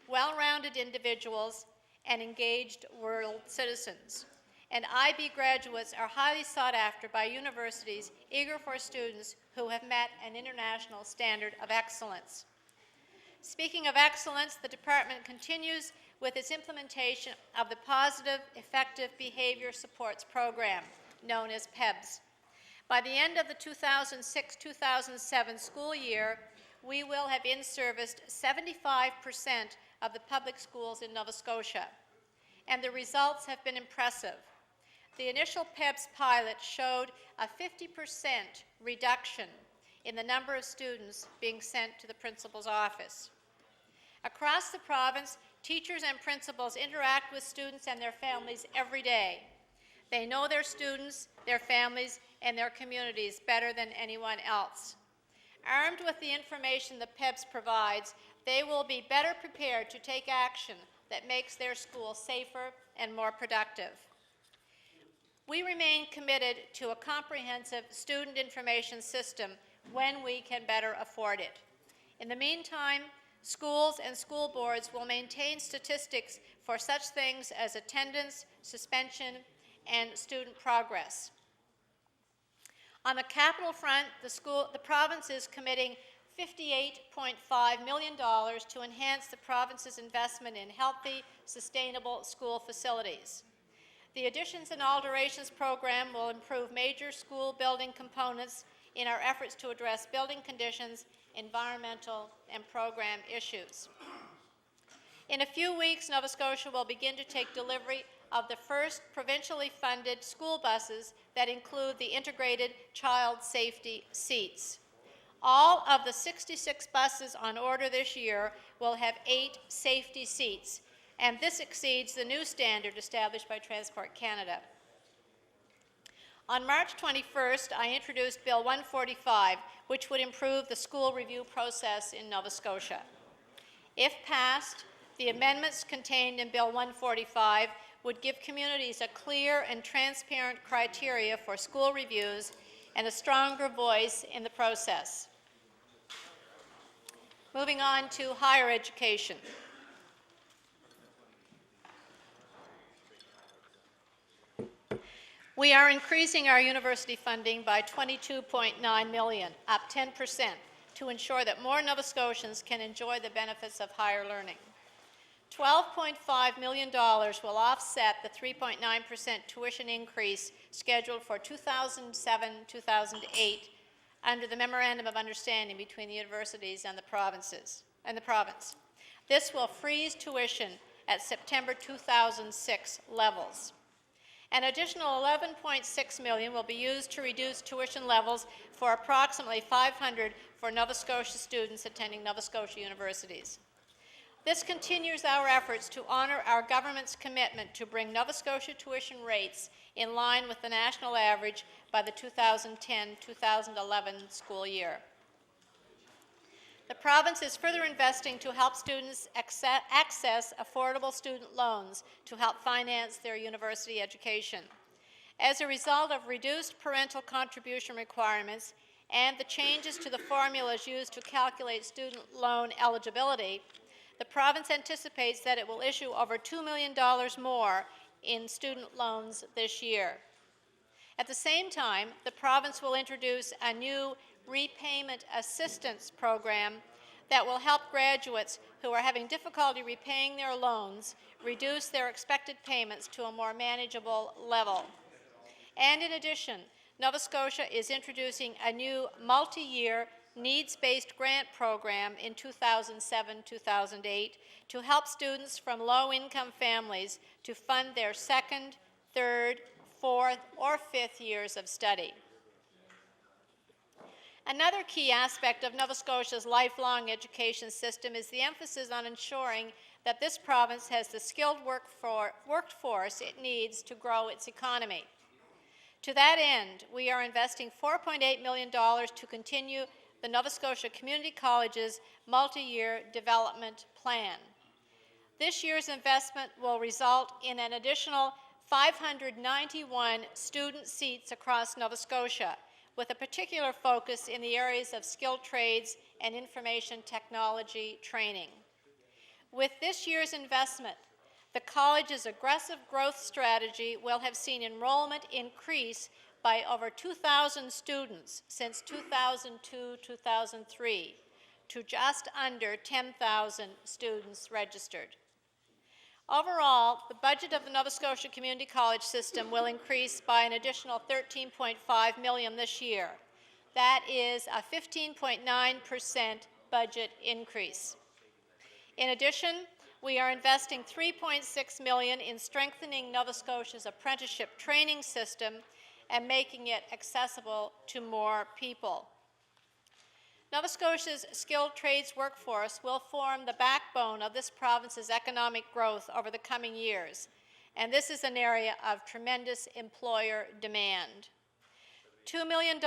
well-rounded individuals, and engaged world citizens. And IB graduates are highly sought after by universities eager for students who have met an international standard of excellence. Speaking of excellence, the department continues with its implementation of the Positive Effective Behavior Supports Program, known as PEBS. By the end of the 2006-2007 school year, we will have in-serviced 75% of the public schools in Nova Scotia, and the results have been impressive. The initial PEBS pilot showed a 50% reduction in the number of students being sent to the principal's office. Across the province, teachers and principals interact with students and their families every day. They know their students, their families, and their communities better than anyone else. Armed with the information the PEBS provides, they will be better prepared to take action that makes their school safer and more productive. We remain committed to a comprehensive student information system when we can better afford it. In the meantime, schools and school boards will maintain statistics for such things as attendance, suspension, and student progress. On the capital front, the province is committing $58.5 million to enhance the province's investment in healthy, sustainable school facilities. The Additions and Alterations program will improve major school building components in our efforts to address building conditions, environmental, and program issues. In a few weeks, Nova Scotia will begin to take delivery of the first provincially funded school buses that include the integrated child safety seats. All of the 66 buses on order this year will have 8 safety seats, and this exceeds the new standard established by Transport Canada. On March 21st, I introduced Bill 145, which would improve the school review process in Nova Scotia. If passed, the amendments contained in Bill 145 would give communities a clear and transparent criteria for school reviews and a stronger voice in the process. Moving on to higher education. We are increasing our university funding by $22.9 million, up 10%, to ensure that more Nova Scotians can enjoy the benefits of higher learning. $12.5 million will offset the 3.9% tuition increase scheduled for 2007-2008 under the Memorandum of Understanding between the universities and the province. This will freeze tuition at September 2006 levels. An additional $11.6 million will be used to reduce tuition levels for approximately 500 for Nova Scotia students attending Nova Scotia universities. This continues our efforts to honor our government's commitment to bring Nova Scotia tuition rates in line with the national average by the 2010-2011 school year. The province is further investing to help students access affordable student loans to help finance their university education. As a result of reduced parental contribution requirements and the changes to the formulas used to calculate student loan eligibility, the province anticipates that it will issue over $2 million more in student loans this year. At the same time, the province will introduce a new repayment assistance program that will help graduates who are having difficulty repaying their loans reduce their expected payments to a more manageable level. And in addition, Nova Scotia is introducing a new multi-year needs-based grant program in 2007-2008 to help students from low-income families to fund their second, third, fourth, or fifth years of study. Another key aspect of Nova Scotia's lifelong education system is the emphasis on ensuring that this province has the skilled workforce it needs to grow its economy. To that end, we are investing $4.8 million to continue the Nova Scotia Community College's multi-year development plan. This year's investment will result in an additional 591 student seats across Nova Scotia, with a particular focus in the areas of skilled trades and information technology training. With this year's investment, the college's aggressive growth strategy will have seen enrollment increase by over 2,000 students since 2002-2003 to just under 10,000 students registered. Overall, the budget of the Nova Scotia Community College system will increase by an additional $13.5 million this year. That is a 15.9% budget increase. In addition, we are investing $3.6 million in strengthening Nova Scotia's apprenticeship training system and making it accessible to more people. Nova Scotia's skilled trades workforce will form the backbone of this province's economic growth over the coming years, and this is an area of tremendous employer demand. $2 million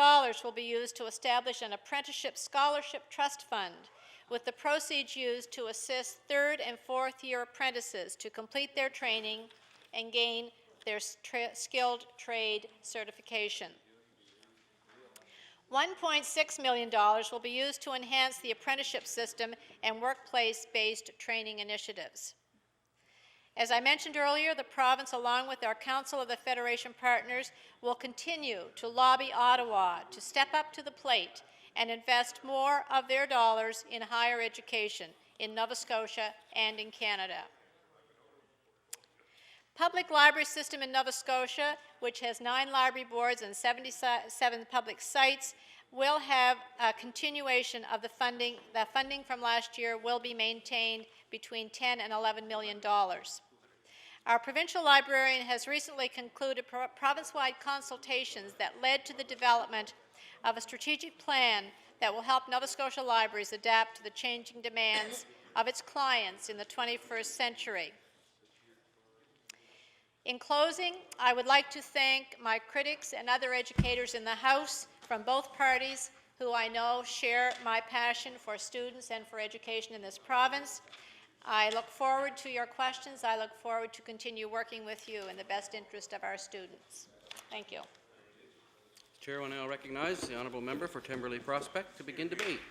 will be used to establish an apprenticeship scholarship trust fund, with the proceeds used to assist third and fourth year apprentices to complete their training and gain their skilled trade certification. $1.6 million will be used to enhance the apprenticeship system and workplace-based training initiatives. As I mentioned earlier, the province, along with our Council of the Federation Partners, will continue to lobby Ottawa to step up to the plate and invest more of their dollars in higher education in Nova Scotia and in Canada. Public library system in Nova Scotia, which has 9 library boards and 77 public sites, will have a continuation of the funding. The funding from last year will be maintained between $10 and $11 million. Our provincial librarian has recently concluded province-wide consultations that led to the development of a strategic plan that will help Nova Scotia libraries adapt to the changing demands of its clients in the 21st century. In closing, I would like to thank my critics and other educators in the House from both parties who I know share my passion for students and for education in this province. I look forward to your questions. I look forward to continue working with you in the best interest of our students. Thank you. The Chair will now recognize the honourable member for Timberlea Prospect to begin debate.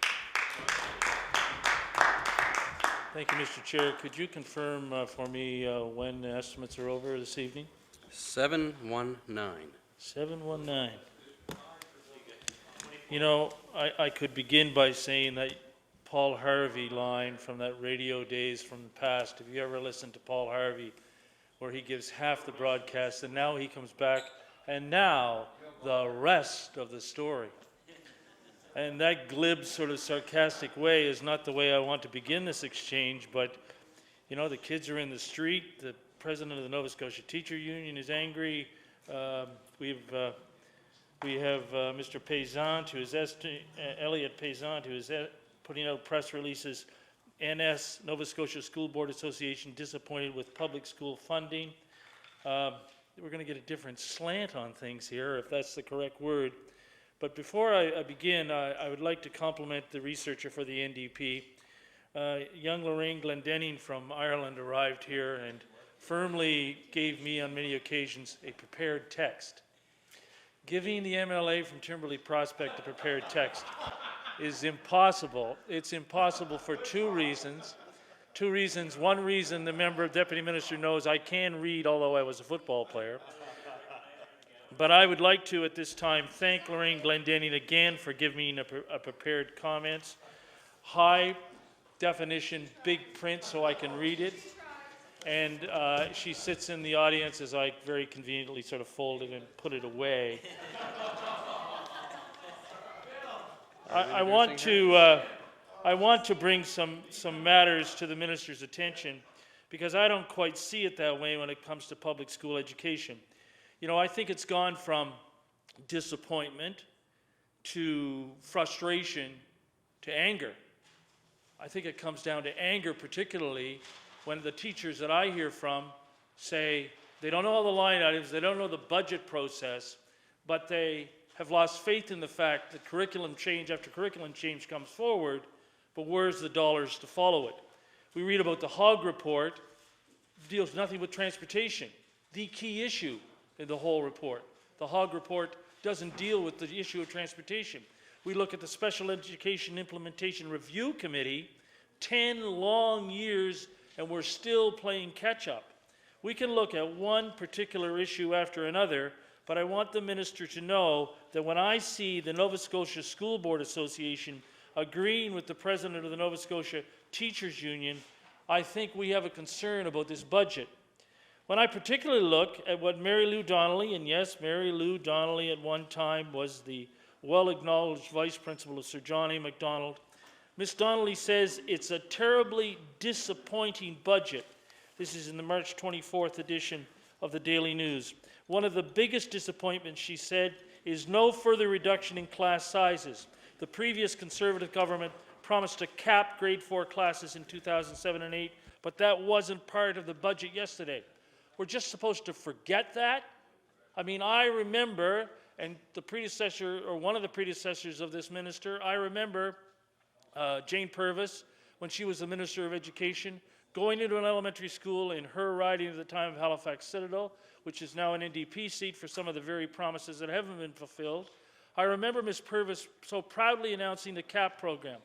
Thank you, Mr. Chair. Could you confirm for me when the estimates are over this evening? 719. 719. You know, I could begin by saying that Paul Harvey line from that radio days from the past, if you ever listened to Paul Harvey, where he gives half the broadcast and now he comes back and now the rest of the story. And that glib sort of sarcastic way is not the way I want to begin this exchange, but you know, the kids are in the street, the president of the Nova Scotia Teacher Union is angry, we have Mr. Paysant, who is Elliot Paysant, who is putting out press releases. NS, Nova Scotia School Board Association, disappointed with public school funding. We're going to get a different slant on things here, if that's the correct word. But before I begin, I would like to compliment the researcher for the NDP. Young Lorraine Glendenning from Ireland arrived here and firmly gave me on many occasions a prepared text. Giving the MLA from Timberlea Prospect a prepared text is impossible. It's impossible for two reasons. One reason, the deputy minister knows I can read, although I was a football player. But I would like to, at this time, thank Lorraine Glendenning again for giving me a prepared comments. High definition, big print, so I can read it. And she sits in the audience as I very conveniently sort of fold it and put it away. I want to bring some matters to the minister's attention because I don't quite see it that way when it comes to public school education. You know, I think it's gone from disappointment to frustration to anger. I think it comes down to anger, particularly when the teachers that I hear from say they don't know all the line items, they don't know the budget process, but they have lost faith in the fact that curriculum change after curriculum change comes forward, but where's the dollars to follow it? We read about the Hogg report, deals nothing with transportation, the key issue in the whole report. The Hogg report doesn't deal with the issue of transportation. We look at the Special Education Implementation Review Committee, 10 long years, and we're still playing catch-up. We can look at one particular issue after another, but I want the minister to know that when I see the Nova Scotia School Board Association agreeing with the president of the Nova Scotia Teachers Union, I think we have a concern about this budget. When I particularly look at what Mary Lou Donnelly, and yes, Mary Lou Donnelly at one time was the well-acknowledged vice principal of Sir John A. Macdonald, Ms. Donnelly says it's a terribly disappointing budget. This is in the March 24th edition of the Daily News. One of the biggest disappointments, she said, is no further reduction in class sizes. The previous Conservative government promised to cap grade 4 classes in 2007 and 8, but that wasn't part of the budget yesterday. We're just supposed to forget that? I mean, I remember, and the predecessor, or one of the predecessors of this minister, I remember Jane Purvis, when she was the Minister of Education, going into an elementary school in her riding at the time of Halifax Citadel, which is now an NDP seat for some of the very promises that haven't been fulfilled. I remember Ms. Purvis so proudly announcing the CAP program.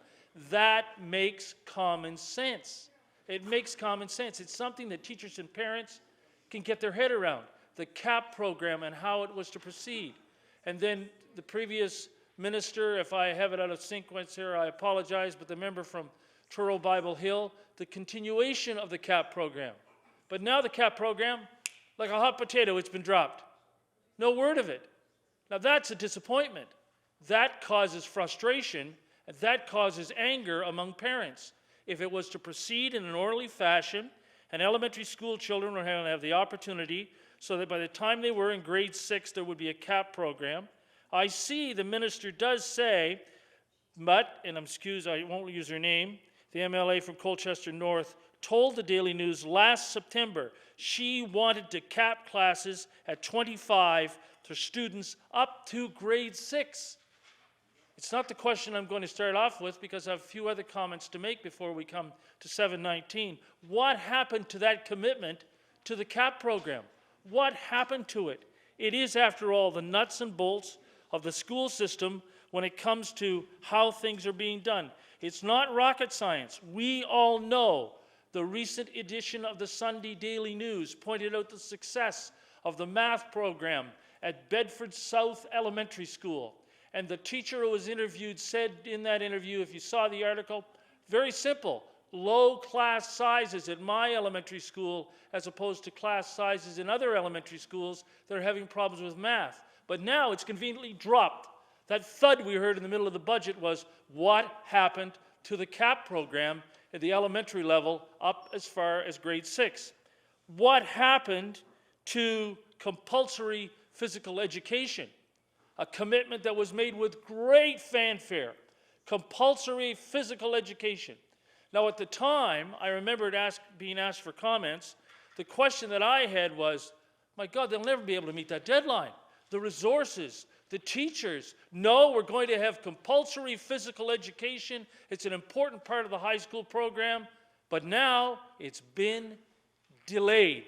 That makes common sense. It makes common sense. It's something that teachers and parents can get their head around. The CAP program and how it was to proceed. And then the previous minister, if I have it out of sequence here, I apologize, but the member from Truro Bible Hill, the continuation of the CAP program. But now the CAP program, like a hot potato, it's been dropped. No word of it. Now that's a disappointment. That causes frustration, and that causes anger among parents. If it was to proceed in an orderly fashion, and elementary school children would have the opportunity so that by the time they were in grade 6, there would be a CAP program. I see the minister does say, but, and I'm excused, I won't use her name, the MLA from Colchester North told the Daily News last September she wanted to cap classes at 25 for students up to grade 6. It's not the question I'm going to start off with because I have a few other comments to make before we come to 719. What happened to that commitment to the CAP program? What happened to it? It is, after all, the nuts and bolts of the school system when it comes to how things are being done. It's not rocket science. We all know the recent edition of the Sunday Daily News pointed out the success of the math program at Bedford South Elementary School. And the teacher who was interviewed said in that interview, if you saw the article, very simple, low class sizes at my elementary school as opposed to class sizes in other elementary schools that are having problems with math. But now it's conveniently dropped. That thud we heard in the middle of the budget was what happened to the CAP program at the elementary level up as far as grade 6. What happened to compulsory physical education? A commitment that was made with great fanfare. Compulsory physical education. Now at the time, I remembered being asked for comments. The question that I had was, my God, they'll never be able to meet that deadline. The resources, the teachers. No, we're going to have compulsory physical education. It's an important part of the high school program, but now it's been delayed.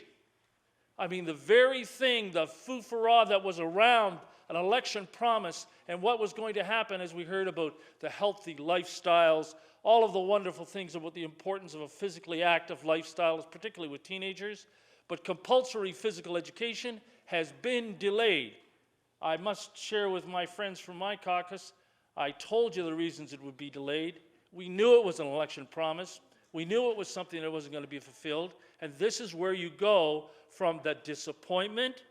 I mean, the very thing, the foo-for-ah that was around an election promise and what was going to happen as we heard about the healthy lifestyles, all of the wonderful things about the importance of a physically active lifestyle, particularly with teenagers, but compulsory physical education has been delayed. I must share with my friends from my caucus, I told you the reasons it would be delayed. We knew it was an election promise. We knew it was something that wasn't going to be fulfilled. And this is where you go from the disappointment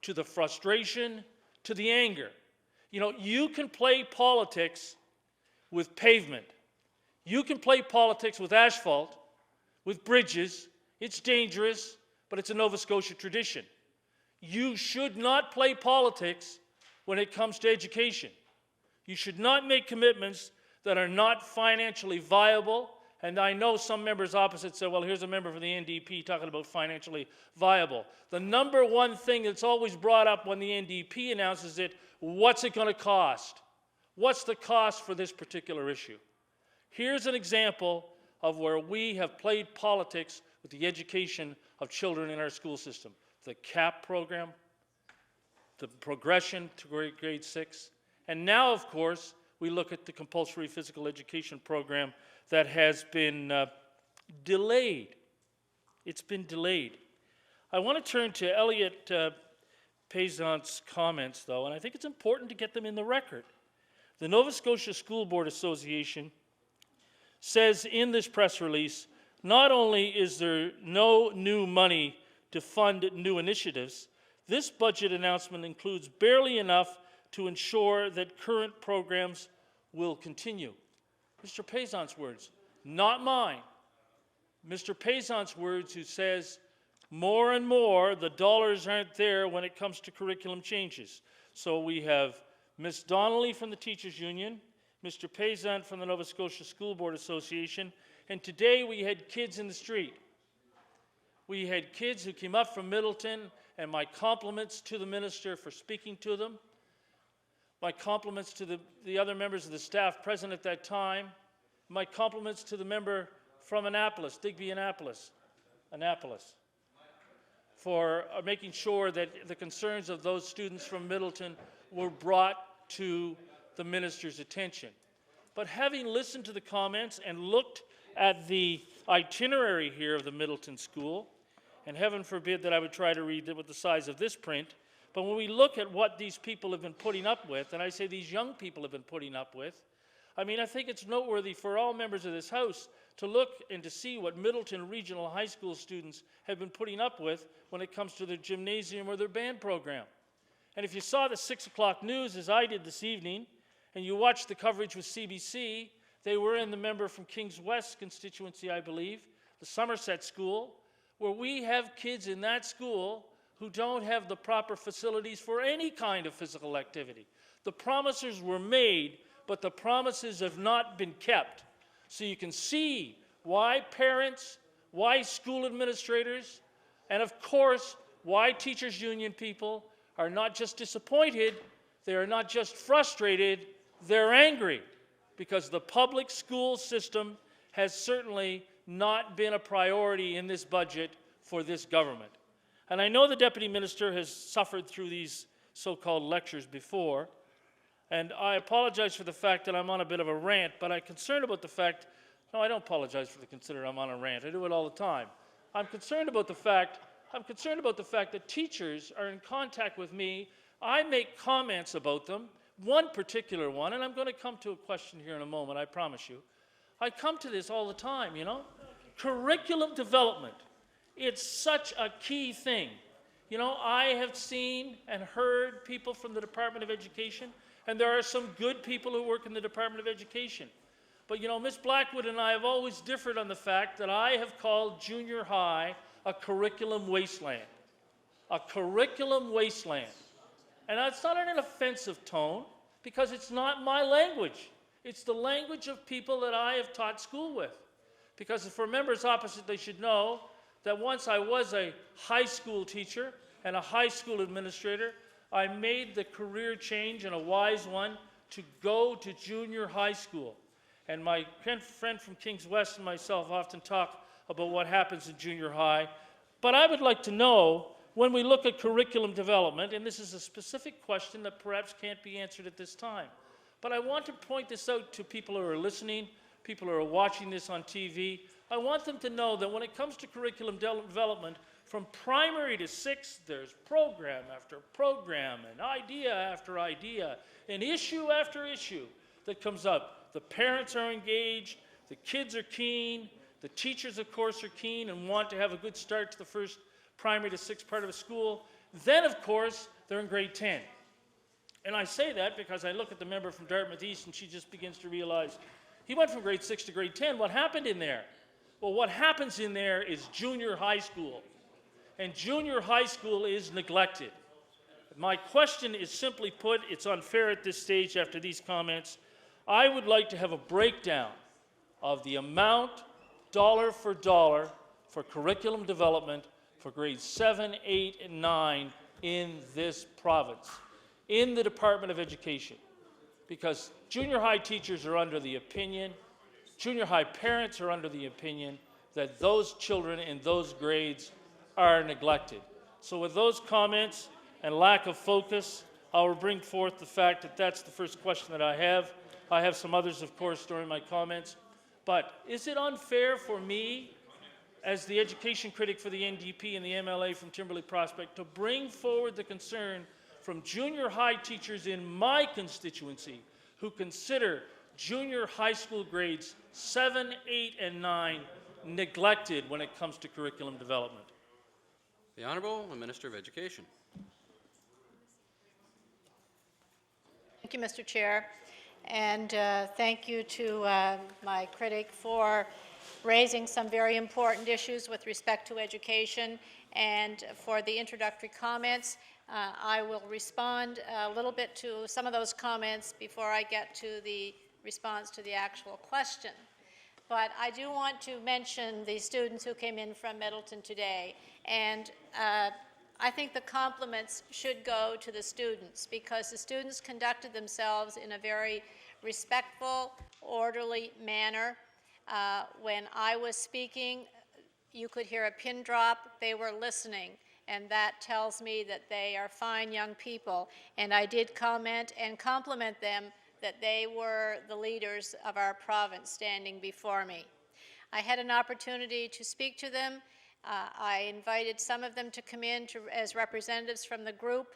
to the frustration to the anger. You know, you can play politics with pavement. You can play politics with asphalt, with bridges. It's dangerous, but it's a Nova Scotia tradition. You should not play politics when it comes to education. You should not make commitments that are not financially viable. And I know some members opposite say, well, here's a member for the NDP talking about financially viable. The number one thing that's always brought up when the NDP announces it, what's it going to cost? What's the cost for this particular issue? Here's an example of where we have played politics with the education of children in our school system. The CAP program, the progression to grade 6, and now, of course, we look at the compulsory physical education program that has been delayed. It's been delayed. I want to turn to Elliot Paysan's comments, though, and I think it's important to get them in the record. The Nova Scotia School Board Association says in this press release, not only is there no new money to fund new initiatives, this budget announcement includes barely enough to ensure that current programs will continue. Mr. Paysan's words, not mine. Mr. Paysan's words, who says more and more the dollars aren't there when it comes to curriculum changes. So we have Ms. Donnelly from the Teachers Union, Mr. Paysan from the Nova Scotia School Board Association, and today we had kids in the street. We had kids who came up from Middleton, and my compliments to the minister for speaking to them. My compliments to the other members of the staff present at that time. My compliments to the member from Annapolis, Digby Annapolis, for making sure that the concerns of those students from Middleton were brought to the minister's attention. But having listened to the comments and looked at the itinerary here of the Middleton School, and heaven forbid that I would try to read it with the size of this print, but when we look at what these people have been putting up with, and I say these young people have been putting up with, I mean, I think it's noteworthy for all members of this House to look and to see what Middleton Regional High School students have been putting up with when it comes to their gymnasium or their band program. And if you saw the 6 o'clock news, as I did this evening, and you watched the coverage with CBC, they were in the member from Kings West constituency, I believe, the Somerset School, where we have kids in that school who don't have the proper facilities for any kind of physical activity. The promises were made, but the promises have not been kept. So you can see why parents, why school administrators, and of course, why teachers' union people are not just disappointed, they are not just frustrated, they're angry, because the public school system has certainly not been a priority in this budget for this government. And I know the Deputy Minister has suffered through these so-called lectures before, and I apologize for the fact that I'm on a bit of a rant, but I'm concerned about the fact, no, I don't apologize for the consider I'm on a rant, I do it all the time. I'm concerned about the fact that teachers are in contact with me. I make comments about them, one particular one, and I'm going to come to a question here in a moment, I promise you. I come to this all the time, you know. Curriculum development, it's such a key thing. You know, I have seen and heard people from the Department of Education, and there are some good people who work in the Department of Education. But you know, Ms. Blackwood and I have always differed on the fact that I have called junior high a curriculum wasteland. A curriculum wasteland. And that's not in an offensive tone, because it's not my language. It's the language of people that I have taught school with. Because for members opposite, they should know that once I was a high school teacher and a high school administrator, I made the career change, and a wise one, to go to junior high school. And my friend from Kings West and myself often talk about what happens in junior high. But I would like to know, when we look at curriculum development, and this is a specific question that perhaps can't be answered at this time, but I want to point this out to people who are listening, people who are watching this on TV. I want them to know that when it comes to curriculum development, from primary to sixth, there's program after program, and idea after idea, and issue after issue that comes up. The parents are engaged, the kids are keen, the teachers, of course, are keen and want to have a good start to the first primary to sixth part of a school. Then, of course, they're in grade 10. And I say that because I look at the member from Dartmouth East, and she just begins to realize, he went from grade 6 to grade 10. What happened in there? Well, what happens in there is junior high school. And junior high school is neglected. My question is simply put, it's unfair at this stage after these comments. I would like to have a breakdown of the amount, dollar for dollar, for curriculum development for grades 7, 8, and 9 in this province, in the Department of Education. Because junior high teachers are under the opinion, junior high parents are under the opinion that those children in those grades are neglected. So with those comments and lack of focus, I will bring forth the fact that that's the first question that I have. I have some others, of course, during my comments. But is it unfair for me, as the education critic for the NDP and the MLA from Timberley Prospect, to bring forward the concern from junior high teachers in my constituency who consider junior high school grades 7, 8, and 9 neglected when it comes to curriculum development? The Honourable the Minister of Education. Thank you, Mr. Chair, and thank you to my critic for raising some very important issues with respect to education, and for the introductory comments. I will respond a little bit to some of those comments before I get to the response to the actual question. But I do want to mention the students who came in from Middleton today, and I think the compliments should go to the students, because the students conducted themselves in a very respectful, orderly manner. When I was speaking, you could hear a pin drop. They were listening, and that tells me that they are fine young people. And I did comment and compliment them that they were the leaders of our province standing before me. I had an opportunity to speak to them. I invited some of them to come in as representatives from the group.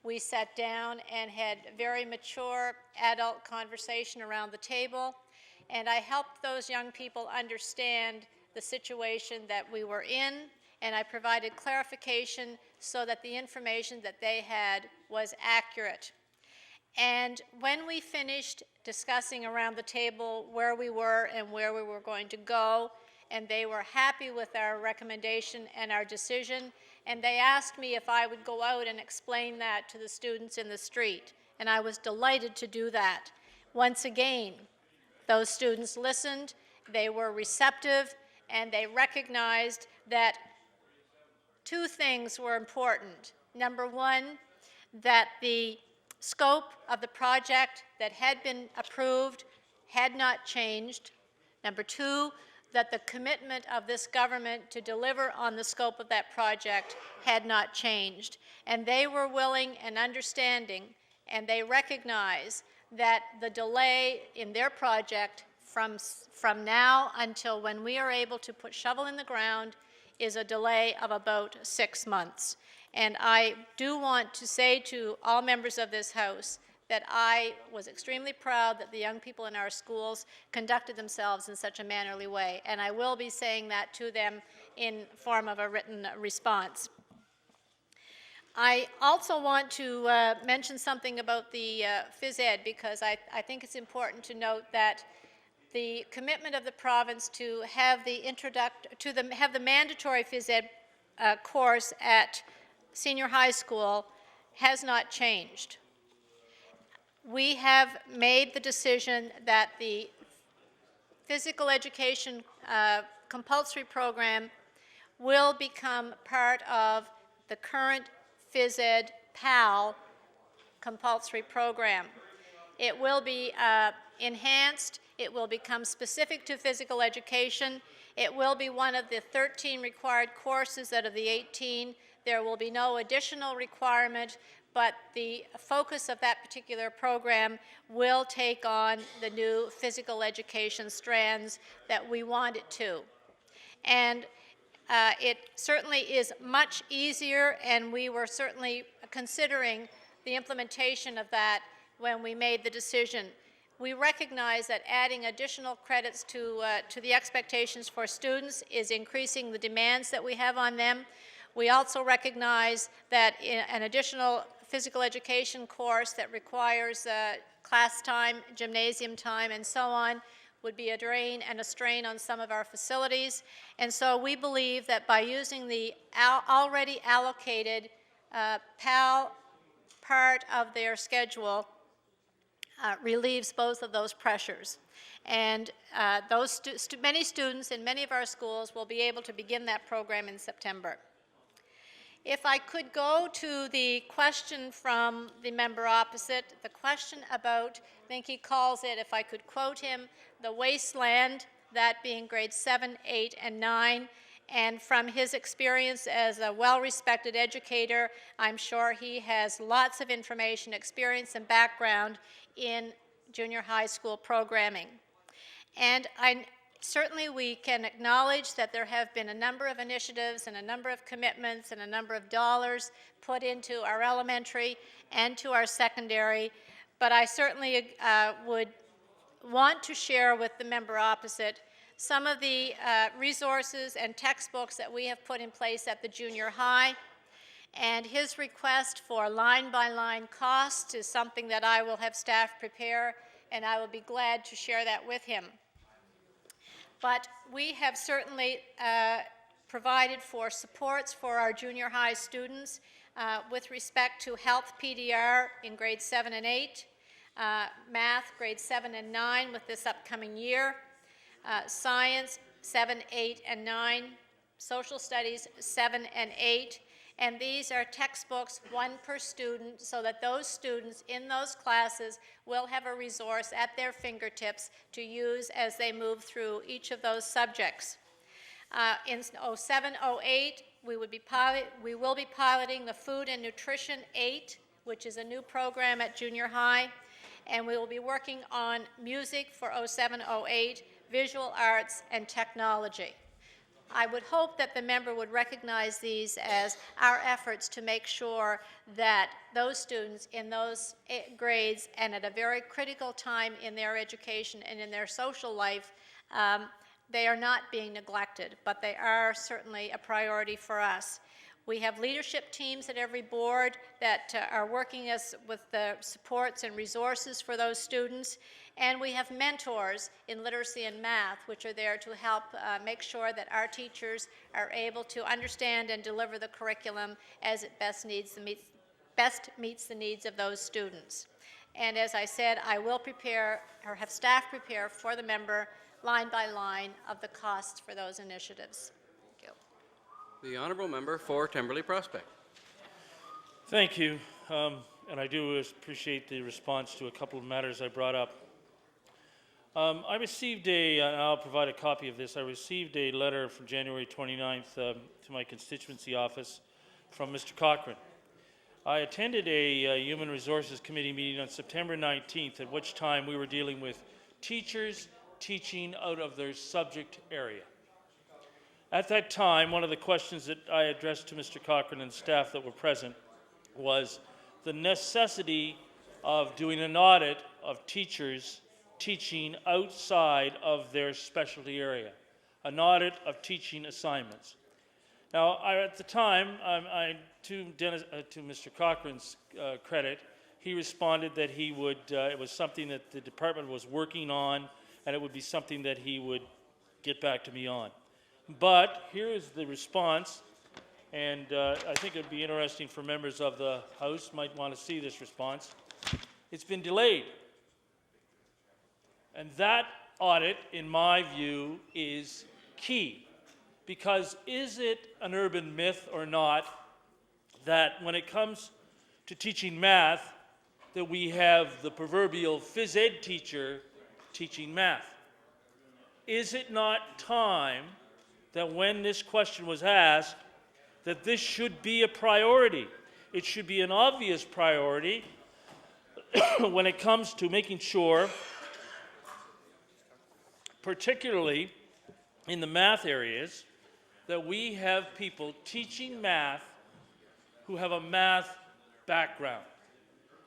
We sat down and had very mature adult conversation around the table, and I helped those young people understand the situation that we were in, and I provided clarification so that the information that they had was accurate. And when we finished discussing around the table where we were and where we were going to go, and they were happy with our recommendation and our decision, and they asked me if I would go out and explain that to the students in the street, and I was delighted to do that. Once again, those students listened, they were receptive, and they recognized that two things were important. Number one, that the scope of the project that had been approved had not changed. Number two, that the commitment of this government to deliver on the scope of that project had not changed. And they were willing and understanding, and they recognize that the delay in their project from now until when we are able to put shovel in the ground is a delay of about 6 months. And I do want to say to all members of this House that I was extremely proud that the young people in our schools conducted themselves in such a mannerly way, and I will be saying that to them in form of a written response. I also want to mention something about the phys ed, because I think it's important to note that the commitment of the province to have the mandatory phys ed course at senior high school has not changed. We have made the decision that the physical education compulsory program will become part of the current phys ed PAL compulsory program. It will be enhanced. It will become specific to physical education. It will be one of the 13 required courses out of the 18. There will be no additional requirement, but the focus of that particular program will take on the new physical education strands that we want it to. And it certainly is much easier, and we were certainly considering the implementation of that when we made the decision. We recognize that adding additional credits to the expectations for students is increasing the demands that we have on them. We also recognize that an additional physical education course that requires class time, gymnasium time, and so on would be a drain and a strain on some of our facilities. And so we believe that by using the already allocated PAL part of their schedule relieves both of those pressures. And many students in many of our schools will be able to begin that program in September. If I could go to the question from the member opposite, the question about, I think he calls it, if I could quote him, the wasteland, that being grades 7, 8, and 9. And from his experience as a well-respected educator, I'm sure he has lots of information, experience, and background in junior high school programming. And certainly we can acknowledge that there have been a number of initiatives and a number of commitments and a number of dollars put into our elementary and to our secondary, but I certainly would want to share with the member opposite some of the resources and textbooks that we have put in place at the junior high. And his request for line-by-line costs is something that I will have staff prepare, and I will be glad to share that with him. But we have certainly provided for supports for our junior high students with respect to health PDR in grades 7 and 8, math grades 7 and 9 with this upcoming year, science 7, 8, and 9, social studies 7 and 8, and these are textbooks, one per student, so that those students in those classes will have a resource at their fingertips to use as they move through each of those subjects. In 07, 08, we will be piloting the Food and Nutrition 8, which is a new program at junior high, and we will be working on music for 0708, visual arts, and technology. I would hope that the member would recognize these as our efforts to make sure that those students in those grades and at a very critical time in their education and in their social life, they are not being neglected, but they are certainly a priority for us. We have leadership teams at every board that are working with the supports and resources for those students, and we have mentors in literacy and math, which are there to help make sure that our teachers are able to understand and deliver the curriculum as it best meets the needs of those students. And as I said, I will prepare, or have staff prepare for the member, line by line, of the costs for those initiatives. The honourable member for Temberley Prospect. Thank you, and I do appreciate the response to a couple of matters I brought up. I received and I'll provide a copy of this, I received a letter from January 29th to my constituency office from Mr. Cochrane. I attended a Human Resources Committee meeting on September 19th, at which time we were dealing with teachers teaching out of their subject area. At that time, one of the questions that I addressed to Mr. Cochrane and staff that were present was the necessity of doing an audit of teachers teaching outside of their specialty area, an audit of teaching assignments. Now, at the time, to Mr. Cochrane's credit, he responded that he would, it was something that the department was working on, and it would be something that he would get back to me on. But here is the response, and I think it would be interesting for members of the House might want to see this response. It's been delayed. And that audit, in my view, is key. Because is it an urban myth or not that when it comes to teaching math, that we have the proverbial phys ed teacher teaching math? Is it not time that when this question was asked, that this should be a priority? It should be an obvious priority when it comes to making sure, particularly in the math areas, that we have people teaching math who have a math background.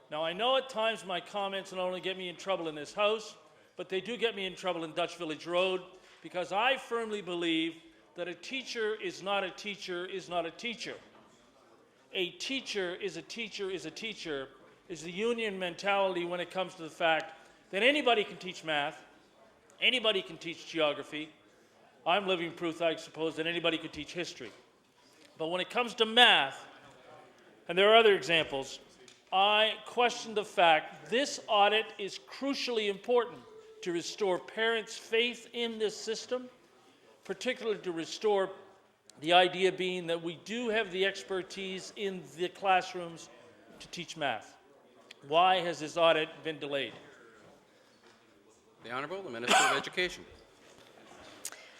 Now, I know at times my comments not only get me in trouble in this House, but they do get me in trouble in Dutch Village Road, because I firmly believe that a teacher is not a teacher is not a teacher. A teacher is a teacher is a teacher is the union mentality when it comes to the fact that anybody can teach math, anybody can teach geography. I'm living proof, I suppose, that anybody could teach history. But when it comes to math, and there are other examples, I question the fact this audit is crucially important to restore parents' faith in this system, particularly to restore the idea being that we do have the expertise in the classrooms to teach math. Why has this audit been delayed? The Honourable, the Minister of Education.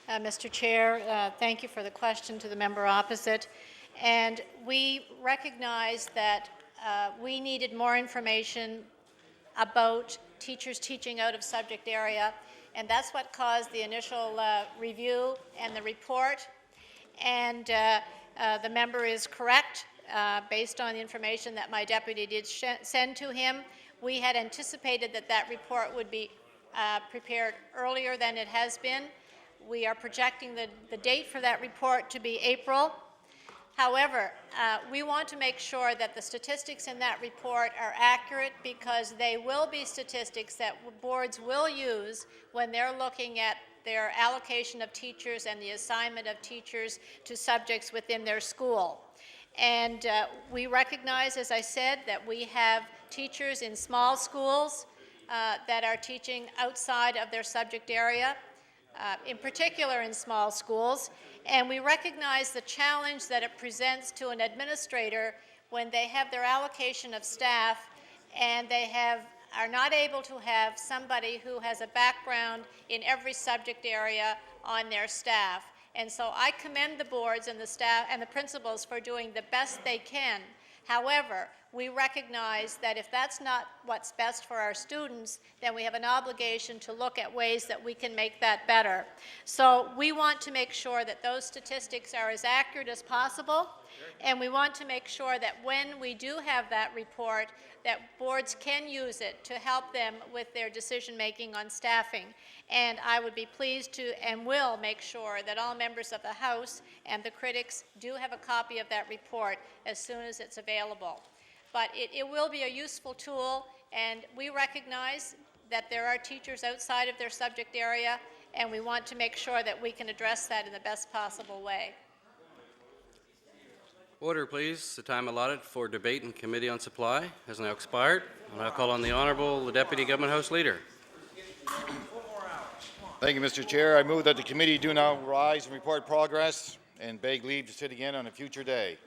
Mr. Chair, thank you for the question to the member opposite. And we recognize that we needed more information about teachers teaching out of subject area, and that's what caused the initial review and the report. And the member is correct. Based on the information that my deputy did send to him, we had anticipated that that report would be prepared earlier than it has been. We are projecting the date for that report to be April. However, we want to make sure that the statistics in that report are accurate, because they will be statistics that boards will use when they're looking at their allocation of teachers and the assignment of teachers to subjects within their school. And we recognize, as I said, that we have teachers in small schools that are teaching outside of their subject area, in particular in small schools. And we recognize the challenge that it presents to an administrator when they have their allocation of staff and they are not able to have somebody who has a background in every subject area on their staff. And so I commend the boards and the staff and the principals for doing the best they can. However, we recognize that if that's not what's best for our students, then we have an obligation to look at ways that we can make that better. So we want to make sure that those statistics are as accurate as possible, and we want to make sure that when we do have that report, that boards can use it to help them with their decision-making on staffing. And I would be pleased to and will make sure that all members of the House and the critics do have a copy of that report as soon as it's available. But it will be a useful tool, and we recognize that there are teachers outside of their subject area, and we want to make sure that we can address that in the best possible way. Order, please. The time allotted for debate in Committee on Supply has now expired. I'll now call on the Honourable Deputy Government House Leader. Thank you, Mr. Chair. I move that the committee do now rise and report progress and beg leave to sit again on a future day.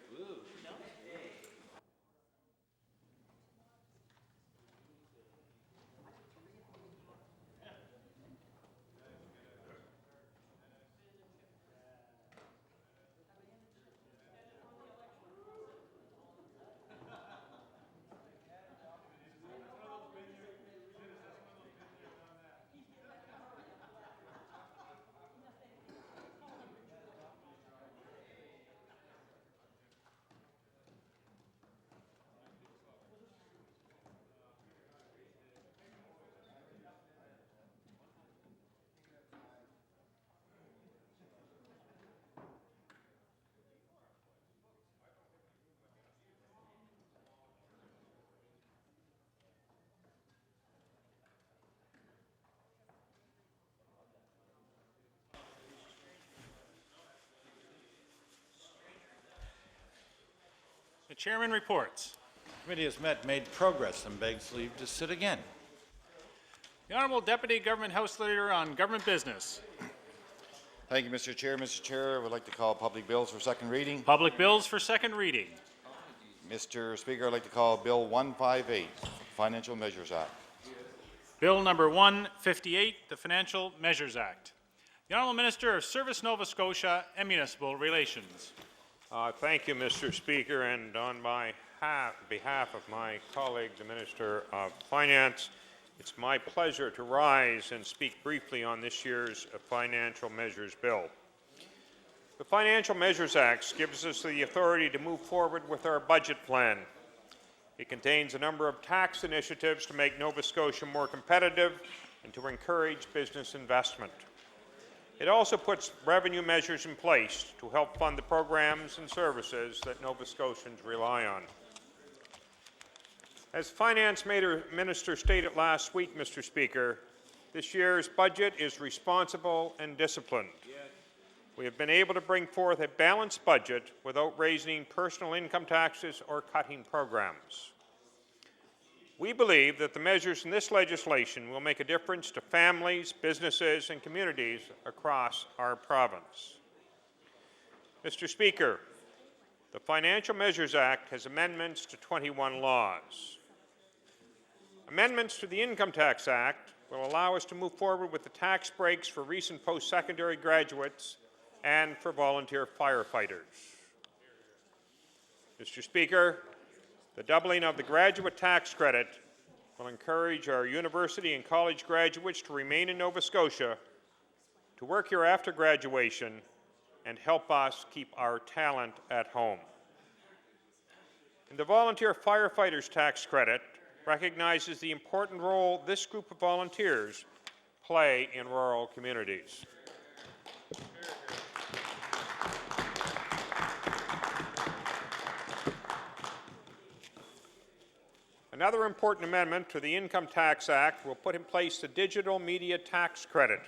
The chairman reports. The committee has met, made progress, and begs leave to sit again. The Honourable Deputy Government House Leader on Government Business. Thank you, Mr. Chair. Mr. Chair, I would like to call public bills for second reading. Public bills for second reading. Mr. Speaker, I'd like to call Bill 158, Financial Measures Act. Bill number 158, the Financial Measures Act. The Honourable Minister of Service, Nova Scotia and Municipal Relations. Thank you, Mr. Speaker, and on behalf of my colleague, the Minister of Finance, it's my pleasure to rise and speak briefly on this year's Financial Measures Bill. The Financial Measures Act gives us the authority to move forward with our budget plan. It contains a number of tax initiatives to make Nova Scotia more competitive and to encourage business investment. It also puts revenue measures in place to help fund the programs and services that Nova Scotians rely on. As Finance Minister stated last week, Mr. Speaker, this year's budget is responsible and disciplined. We have been able to bring forth a balanced budget without raising personal income taxes or cutting programs. We believe that the measures in this legislation will make a difference to families, businesses, and communities across our province. Mr. Speaker, the Financial Measures Act has amendments to 21 laws. Amendments to the Income Tax Act will allow us to move forward with the tax breaks for recent post-secondary graduates and for volunteer firefighters. Mr. Speaker, the doubling of the graduate tax credit will encourage our university and college graduates to remain in Nova Scotia, to work here after graduation, and help us keep our talent at home. And the volunteer firefighters tax credit recognizes the important role this group of volunteers play in rural communities. Another important amendment to the Income Tax Act will put in place the Digital Media Tax Credit,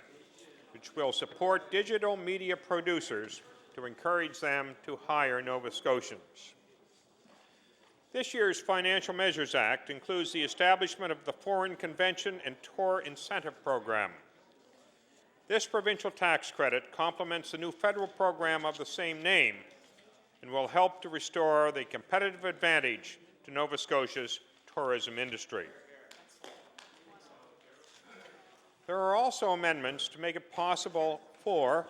which will support digital media producers to encourage them to hire Nova Scotians. This year's Financial Measures Act includes the establishment of the Foreign Convention and Tour Incentive Program. This provincial tax credit complements the new federal program of the same name and will help to restore the competitive advantage to Nova Scotia's tourism industry. There are also amendments to make it possible for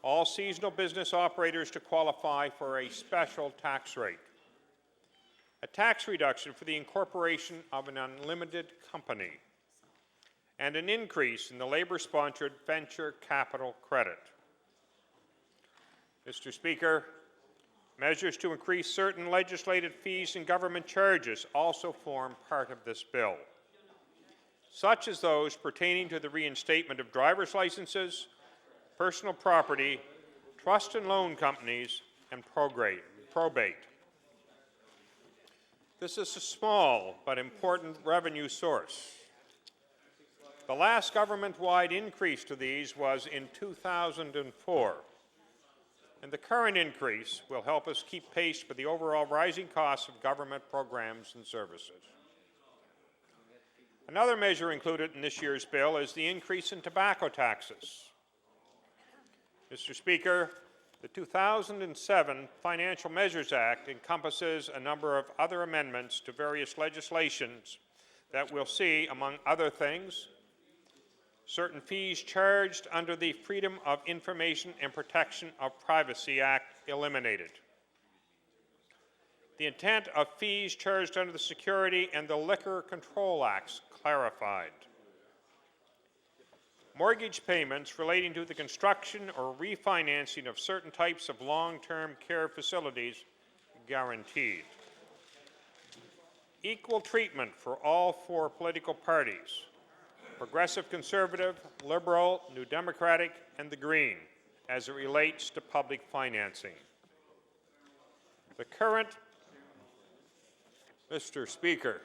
all seasonal business operators to qualify for a special tax rate, a tax reduction for the incorporation of an unlimited company, and an increase in the labor-sponsored venture capital credit. Mr. Speaker, measures to increase certain legislated fees and government charges also form part of this bill, such as those pertaining to the reinstatement of driver's licenses, personal property, trust and loan companies, and probate. This is a small but important revenue source. The last government-wide increase to these was in 2004, and the current increase will help us keep pace with the overall rising costs of government programs and services. Another measure included in this year's bill is the increase in tobacco taxes. Mr. Speaker, the 2007 Financial Measures Act encompasses a number of other amendments to various legislations that will see, among other things, certain fees charged under the Freedom of Information and Protection of Privacy Act eliminated. The intent of fees charged under the Security and the Liquor Control Acts clarified. Mortgage payments relating to the construction or refinancing of certain types of long-term care facilities guaranteed. Equal treatment for all four political parties: Progressive Conservative, Liberal, New Democratic, and the Green, as it relates to public financing. The current, Mr. Speaker,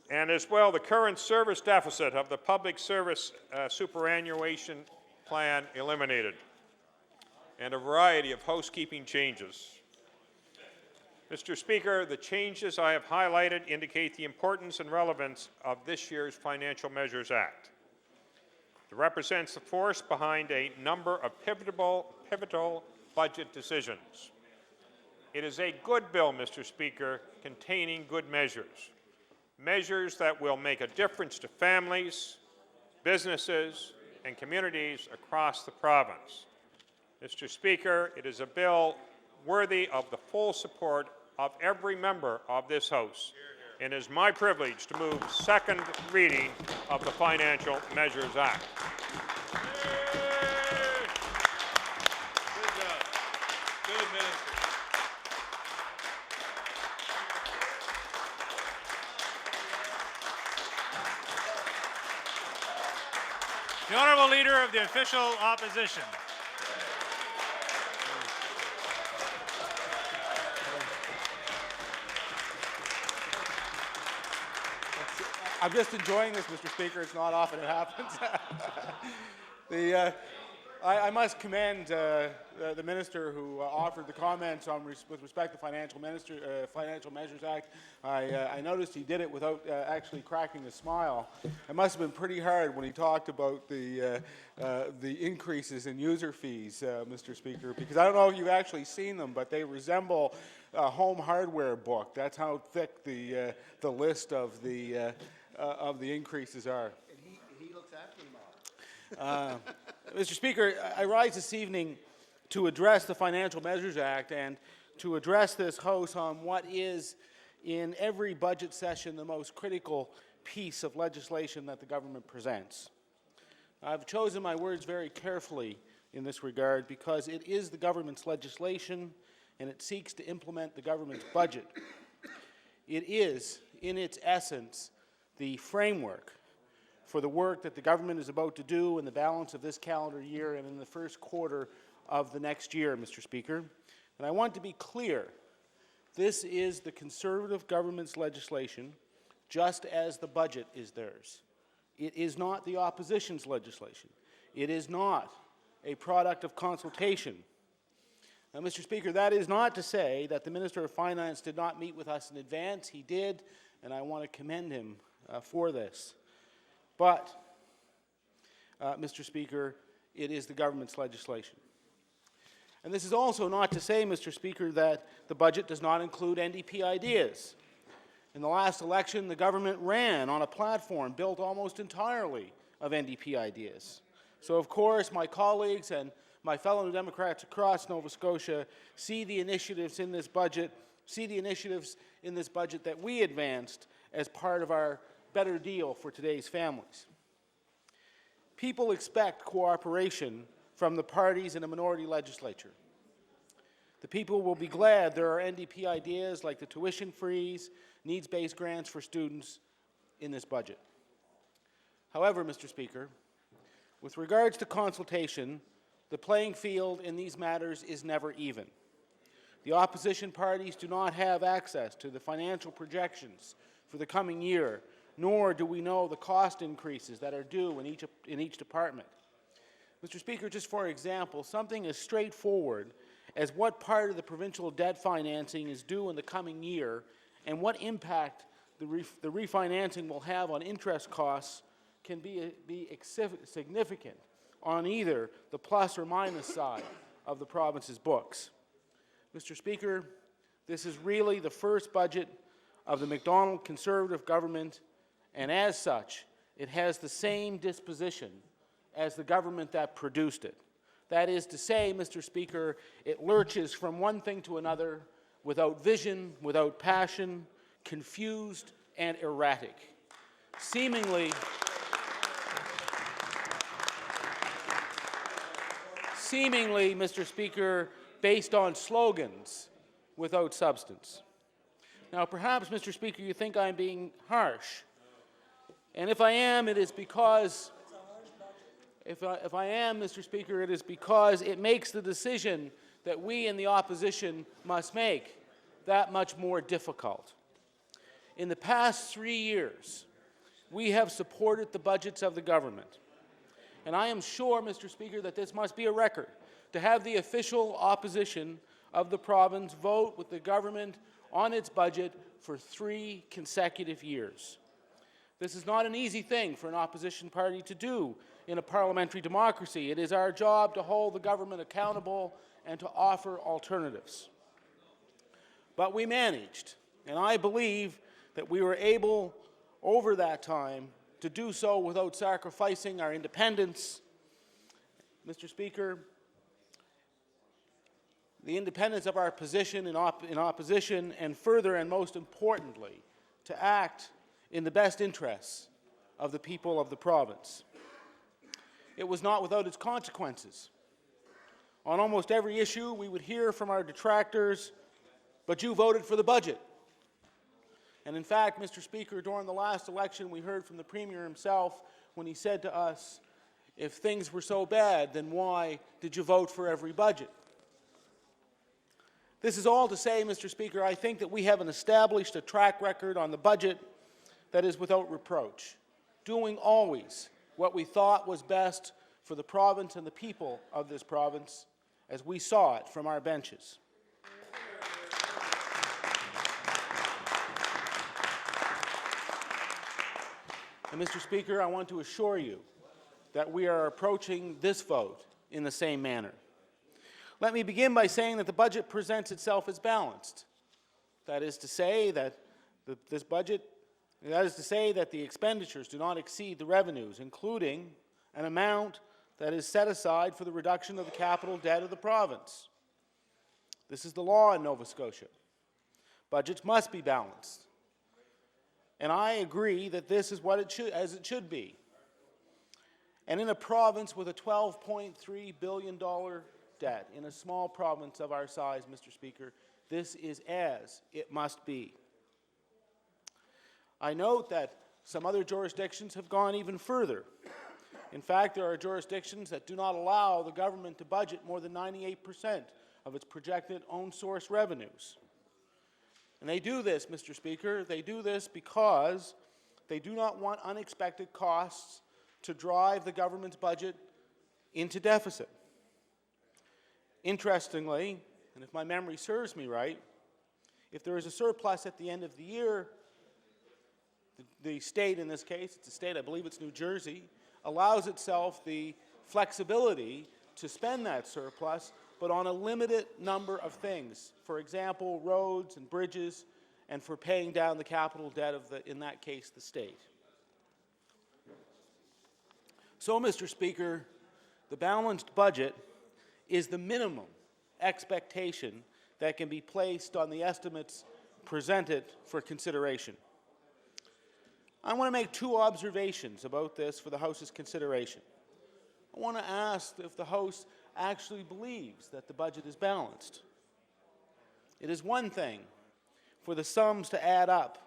and as well the current service deficit of the Public Service Superannuation Plan eliminated, and a variety of housekeeping changes. Mr. Speaker, the changes I have highlighted indicate the importance and relevance of this year's Financial Measures Act. It represents the force behind a number of pivotal budget decisions. It is a good bill, Mr. Speaker, containing good measures, measures that will make a difference to families, businesses, and communities across the province. Mr. Speaker, it is a bill worthy of the full support of every member of this House, and it is my privilege to move second reading of the Financial Measures Act. Good job. Good minister. The Honourable Leader of the Official Opposition. I'm just enjoying this, Mr. Speaker. It's not often it happens. I must commend the minister who offered the comments on with respect to Financial Measures Act. I noticed he did it without actually cracking a smile. It must have been pretty hard when he talked about the increases in user fees, Mr. Speaker, because I don't know if you've actually seen them, but they resemble a home hardware book. That's how thick the list of the increases are. And he looks after them all. Mr. Speaker, I rise this evening to address the Financial Measures Act and to address this House on what is, in every budget session, the most critical piece of legislation that the government presents. I've chosen my words very carefully in this regard because it is the government's legislation and it seeks to implement the government's budget. It is, in its essence, the framework for the work that the government is about to do in the balance of this calendar year and in the first quarter of the next year, Mr. Speaker. And I want to be clear, this is the Conservative government's legislation, just as the budget is theirs. It is not the opposition's legislation. It is not a product of consultation. Now, Mr. Speaker, that is not to say that the Minister of Finance did not meet with us in advance. He did, and I want to commend him for this. But, Mr. Speaker, it is the government's legislation. And this is also not to say, Mr. Speaker, that the budget does not include NDP ideas. In the last election, the government ran on a platform built almost entirely of NDP ideas. So, of course, my colleagues and my fellow Democrats across Nova Scotia see the initiatives in this budget, that we advanced as part of our better deal for today's families. People expect cooperation from the parties in a minority legislature. The people will be glad there are NDP ideas like the tuition freeze, needs-based grants for students in this budget. However, Mr. Speaker, with regards to consultation, the playing field in these matters is never even. The opposition parties do not have access to the financial projections for the coming year, nor do we know the cost increases that are due in each department. Mr. Speaker, just for example, something as straightforward as what part of the provincial debt financing is due in the coming year and what impact the refinancing will have on interest costs can be significant on either the plus or minus side of the province's books. Mr. Speaker, this is really the first budget of the Macdonald Conservative government, and as such, it has the same disposition as the government that produced it. That is to say, Mr. Speaker, it lurches from one thing to another without vision, without passion, confused and erratic. Seemingly, Mr. Speaker, based on slogans without substance. Now, perhaps, Mr. Speaker, you think I'm being harsh. And if I am, it is because if I am, Mr. Speaker, it is because it makes the decision that we in the opposition must make that much more difficult. In the past 3 years, we have supported the budgets of the government. And I am sure, Mr. Speaker, that this must be a record, to have the official opposition of the province vote with the government on its budget for 3 consecutive years. This is not an easy thing for an opposition party to do in a parliamentary democracy. It is our job to hold the government accountable and to offer alternatives. But we managed, and I believe that we were able, over that time, to do so without sacrificing our independence. Mr. Speaker, the independence of our position in opposition, and further and most importantly, to act in the best interests of the people of the province. It was not without its consequences. On almost every issue, we would hear from our detractors, "But you voted for the budget." And in fact, Mr. Speaker, during the last election, we heard from the Premier himself when he said to us, "If things were so bad, then why did you vote for every budget?" This is all to say, Mr. Speaker, I think that we have established a track record on the budget that is without reproach, doing always what we thought was best for the province and the people of this province as we saw it from our benches. And Mr. Speaker, I want to assure you that we are approaching this vote in the same manner. Let me begin by saying that the budget presents itself as balanced. That is to say that the expenditures do not exceed the revenues, including an amount that is set aside for the reduction of the capital debt of the province. This is the law in Nova Scotia. Budgets must be balanced. And I agree that this is what it should be. And in a province with a $12.3 billion debt, in a small province of our size, Mr. Speaker, this is as it must be. I note that some other jurisdictions have gone even further. In fact, there are jurisdictions that do not allow the government to budget more than 98% of its projected own source revenues. And they do this, Mr. Speaker, they do this because they do not want unexpected costs to drive the government's budget into deficit. Interestingly, and if my memory serves me right, if there is a surplus at the end of the year, the state, in this case, it's a state, I believe it's New Jersey, allows itself the flexibility to spend that surplus, but on a limited number of things. For example, roads and bridges, and for paying down the capital debt of in that case, the state. So, Mr. Speaker, the balanced budget is the minimum expectation that can be placed on the estimates presented for consideration. I want to make two observations about this for the House's consideration. I want to ask if the House actually believes that the budget is balanced. It is one thing for the sums to add up,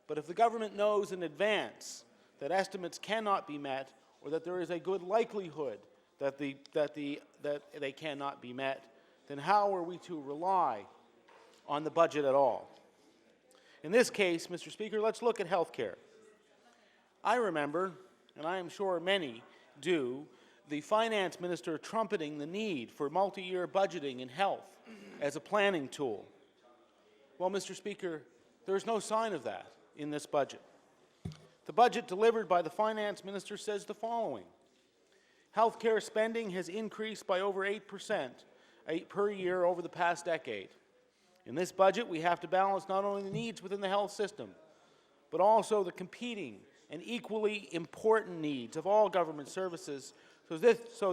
but if the government knows in advance that estimates cannot be met or that there is a good likelihood that they cannot be met, then how are we to rely on the budget at all? In this case, Mr. Speaker, let's look at health care. I remember, and I am sure many do, the finance minister trumpeting the need for multi-year budgeting in health as a planning tool. Well, Mr. Speaker, there's no sign of that in this budget. The budget delivered by the finance minister says the following. Healthcare spending has increased by over 8% per year over the past decade. In this budget, we have to balance not only the needs within the health system, but also the competing and equally important needs of all government services. So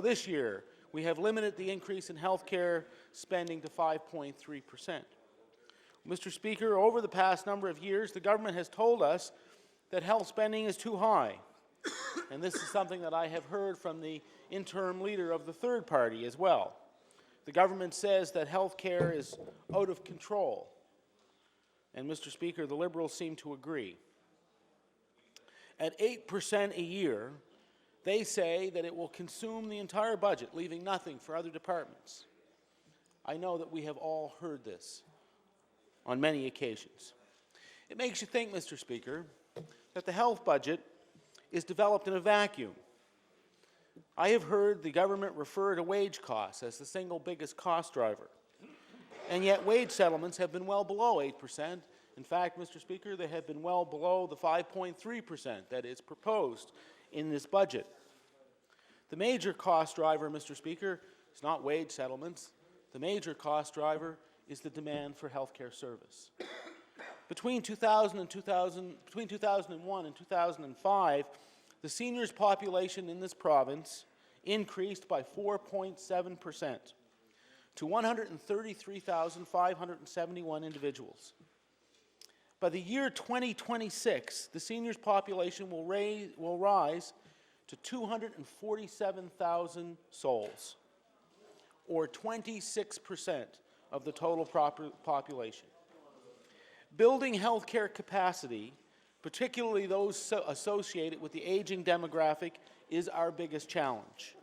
this year, we have limited the increase in healthcare spending to 5.3%. Mr. Speaker, over the past number of years, the government has told us that health spending is too high. And this is something that I have heard from the interim leader of the third party as well. The government says that health care is out of control. And Mr. Speaker, the Liberals seem to agree. At 8% a year, they say that it will consume the entire budget, leaving nothing for other departments. I know that we have all heard this on many occasions. It makes you think, Mr. Speaker, that the health budget is developed in a vacuum. I have heard the government refer to wage costs as the single biggest cost driver, and yet wage settlements have been well below 8%. In fact, Mr. Speaker, they have been well below the 5.3% that is proposed in this budget. The major cost driver, Mr. Speaker, is not wage settlements. The major cost driver is the demand for health care service. Between 2001 and 2005, the seniors population in this province increased by 4.7% to 133,571 individuals. By the year 2026, the seniors population will rise to 247,000 souls, or 26% of the total population. Building healthcare capacity, particularly those associated with the aging demographic, is our biggest challenge.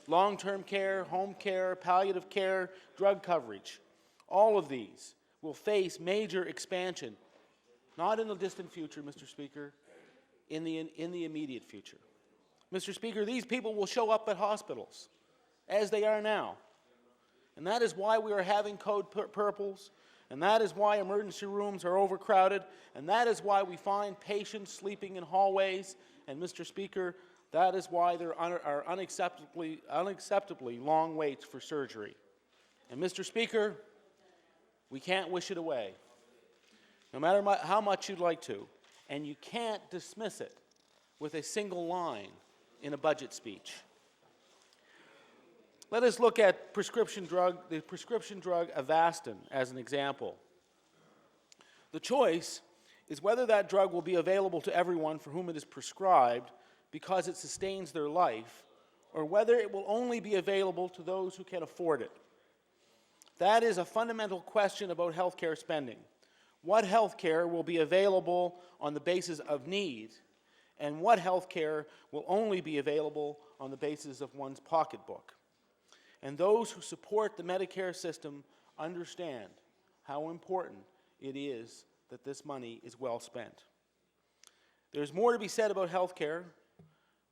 Long-term care, home care, palliative care, drug coverage, all of these will face major expansion, not in the distant future, Mr. Speaker, in the immediate future. Mr. Speaker, these people will show up at hospitals, as they are now. And that is why we are having code purples, and that is why emergency rooms are overcrowded, and that is why we find patients sleeping in hallways, and Mr. Speaker, that is why there are unacceptably long waits for surgery. And Mr. Speaker, we can't wish it away, no matter how much you'd like to, and you can't dismiss it with a single line in a budget speech. Let us look at the prescription drug Avastin as an example. The choice is whether that drug will be available to everyone for whom it is prescribed because it sustains their life, or whether it will only be available to those who can afford it. That is a fundamental question about health care spending. What health care will be available on the basis of need, and what health care will only be available on the basis of one's pocketbook? And those who support the Medicare system understand how important it is that this money is well spent. There's more to be said about health care,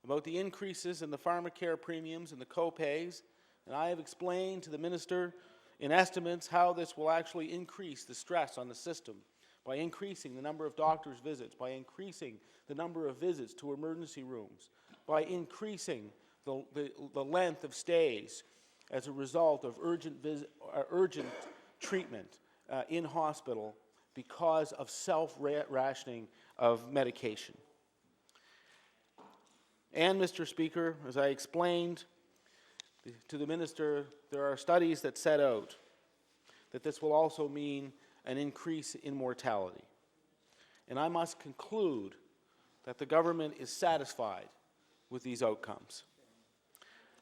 about the increases in the pharmacare premiums and the co-pays, and I have explained to the minister in estimates how this will actually increase the stress on the system by increasing the number of doctor's visits, by increasing the number of visits to emergency rooms, by increasing the length of stays as a result of urgent treatment in hospital because of self-rationing of medication. And, Mr. Speaker, as I explained to the minister, there are studies that set out that this will also mean an increase in mortality. And I must conclude that the government is satisfied with these outcomes.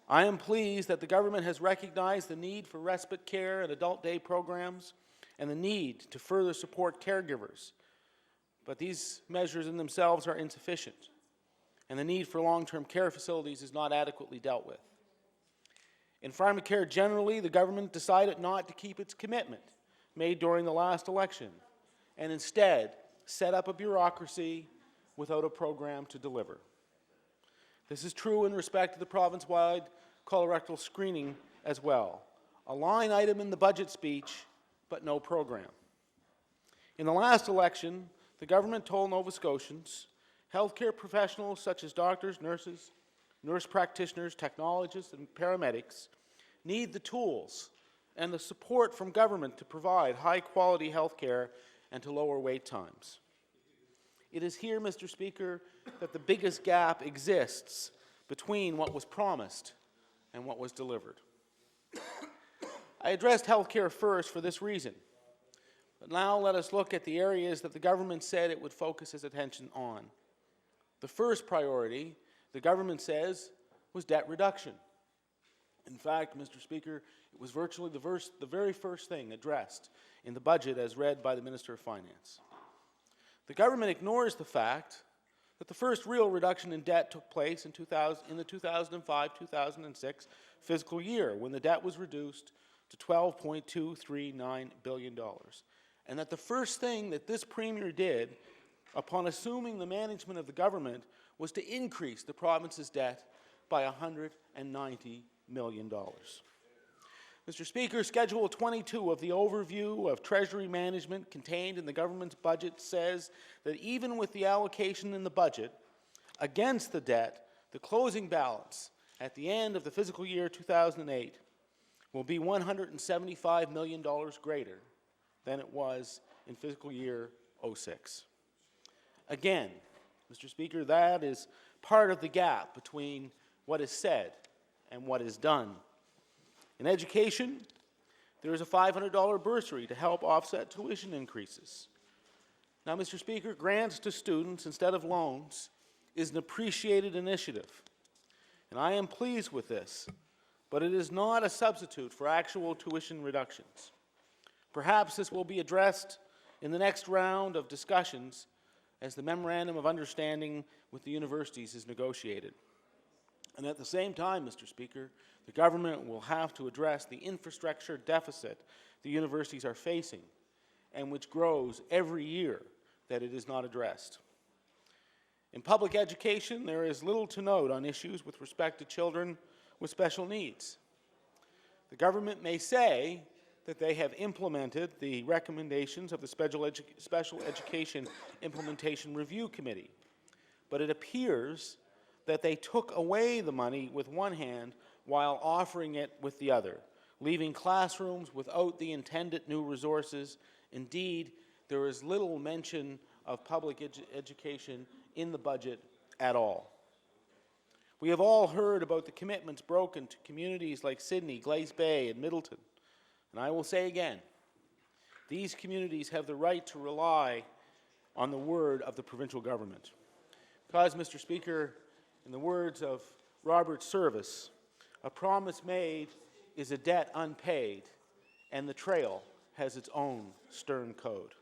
I am pleased that the government has recognized the need for respite care and adult day programs and the need to further support caregivers. But these measures in themselves are insufficient, and the need for long-term care facilities is not adequately dealt with. In pharmacare generally, the government decided not to keep its commitment made during the last election, and instead set up a bureaucracy without a program to deliver. This is true in respect to the province-wide colorectal screening as well. A line item in the budget speech, but no program. In the last election, the government told Nova Scotians, healthcare professionals such as doctors, nurses, nurse practitioners, technologists, and paramedics need the tools and the support from government to provide high-quality health care and to lower wait times. It is here, Mr. Speaker, that the biggest gap exists between what was promised and what was delivered. I addressed health care first for this reason, but now let us look at the areas that the government said it would focus its attention on. The first priority, the government says, was debt reduction. In fact, Mr. Speaker, it was virtually the very first thing addressed in the budget as read by the Minister of Finance. The government ignores the fact that the first real reduction in debt took place in the 2005-2006 fiscal year, when the debt was reduced to $12.239 billion. And that the first thing that this Premier did upon assuming the management of the government was to increase the province's debt by $190 million. Mr. Speaker, Schedule 22 of the overview of Treasury management contained in the government's budget says that even with the allocation in the budget against the debt, the closing balance at the end of the fiscal year 2008 will be $175 million greater than it was in fiscal year 06. Again, Mr. Speaker, that is part of the gap between what is said and what is done. In education, there is a $500 bursary to help offset tuition increases. Now, Mr. Speaker, grants to students instead of loans is an appreciated initiative, and I am pleased with this, but it is not a substitute for actual tuition reductions. Perhaps this will be addressed in the next round of discussions as the Memorandum of Understanding with the universities is negotiated. And at the same time, Mr. Speaker, the government will have to address the infrastructure deficit the universities are facing, and which grows every year that it is not addressed. In public education, there is little to note on issues with respect to children with special needs. The government may say that they have implemented the recommendations of the Special Education Implementation Review Committee, but it appears that they took away the money with one hand while offering it with the other, leaving classrooms without the intended new resources. Indeed, there is little mention of public education in the budget at all. We have all heard about the commitments broken to communities like Sydney, Glace Bay, and Middleton. And I will say again, these communities have the right to rely on the word of the provincial government. Because, Mr. Speaker, in the words of Robert Service, a promise made is a debt unpaid, and the trail has its own stern code.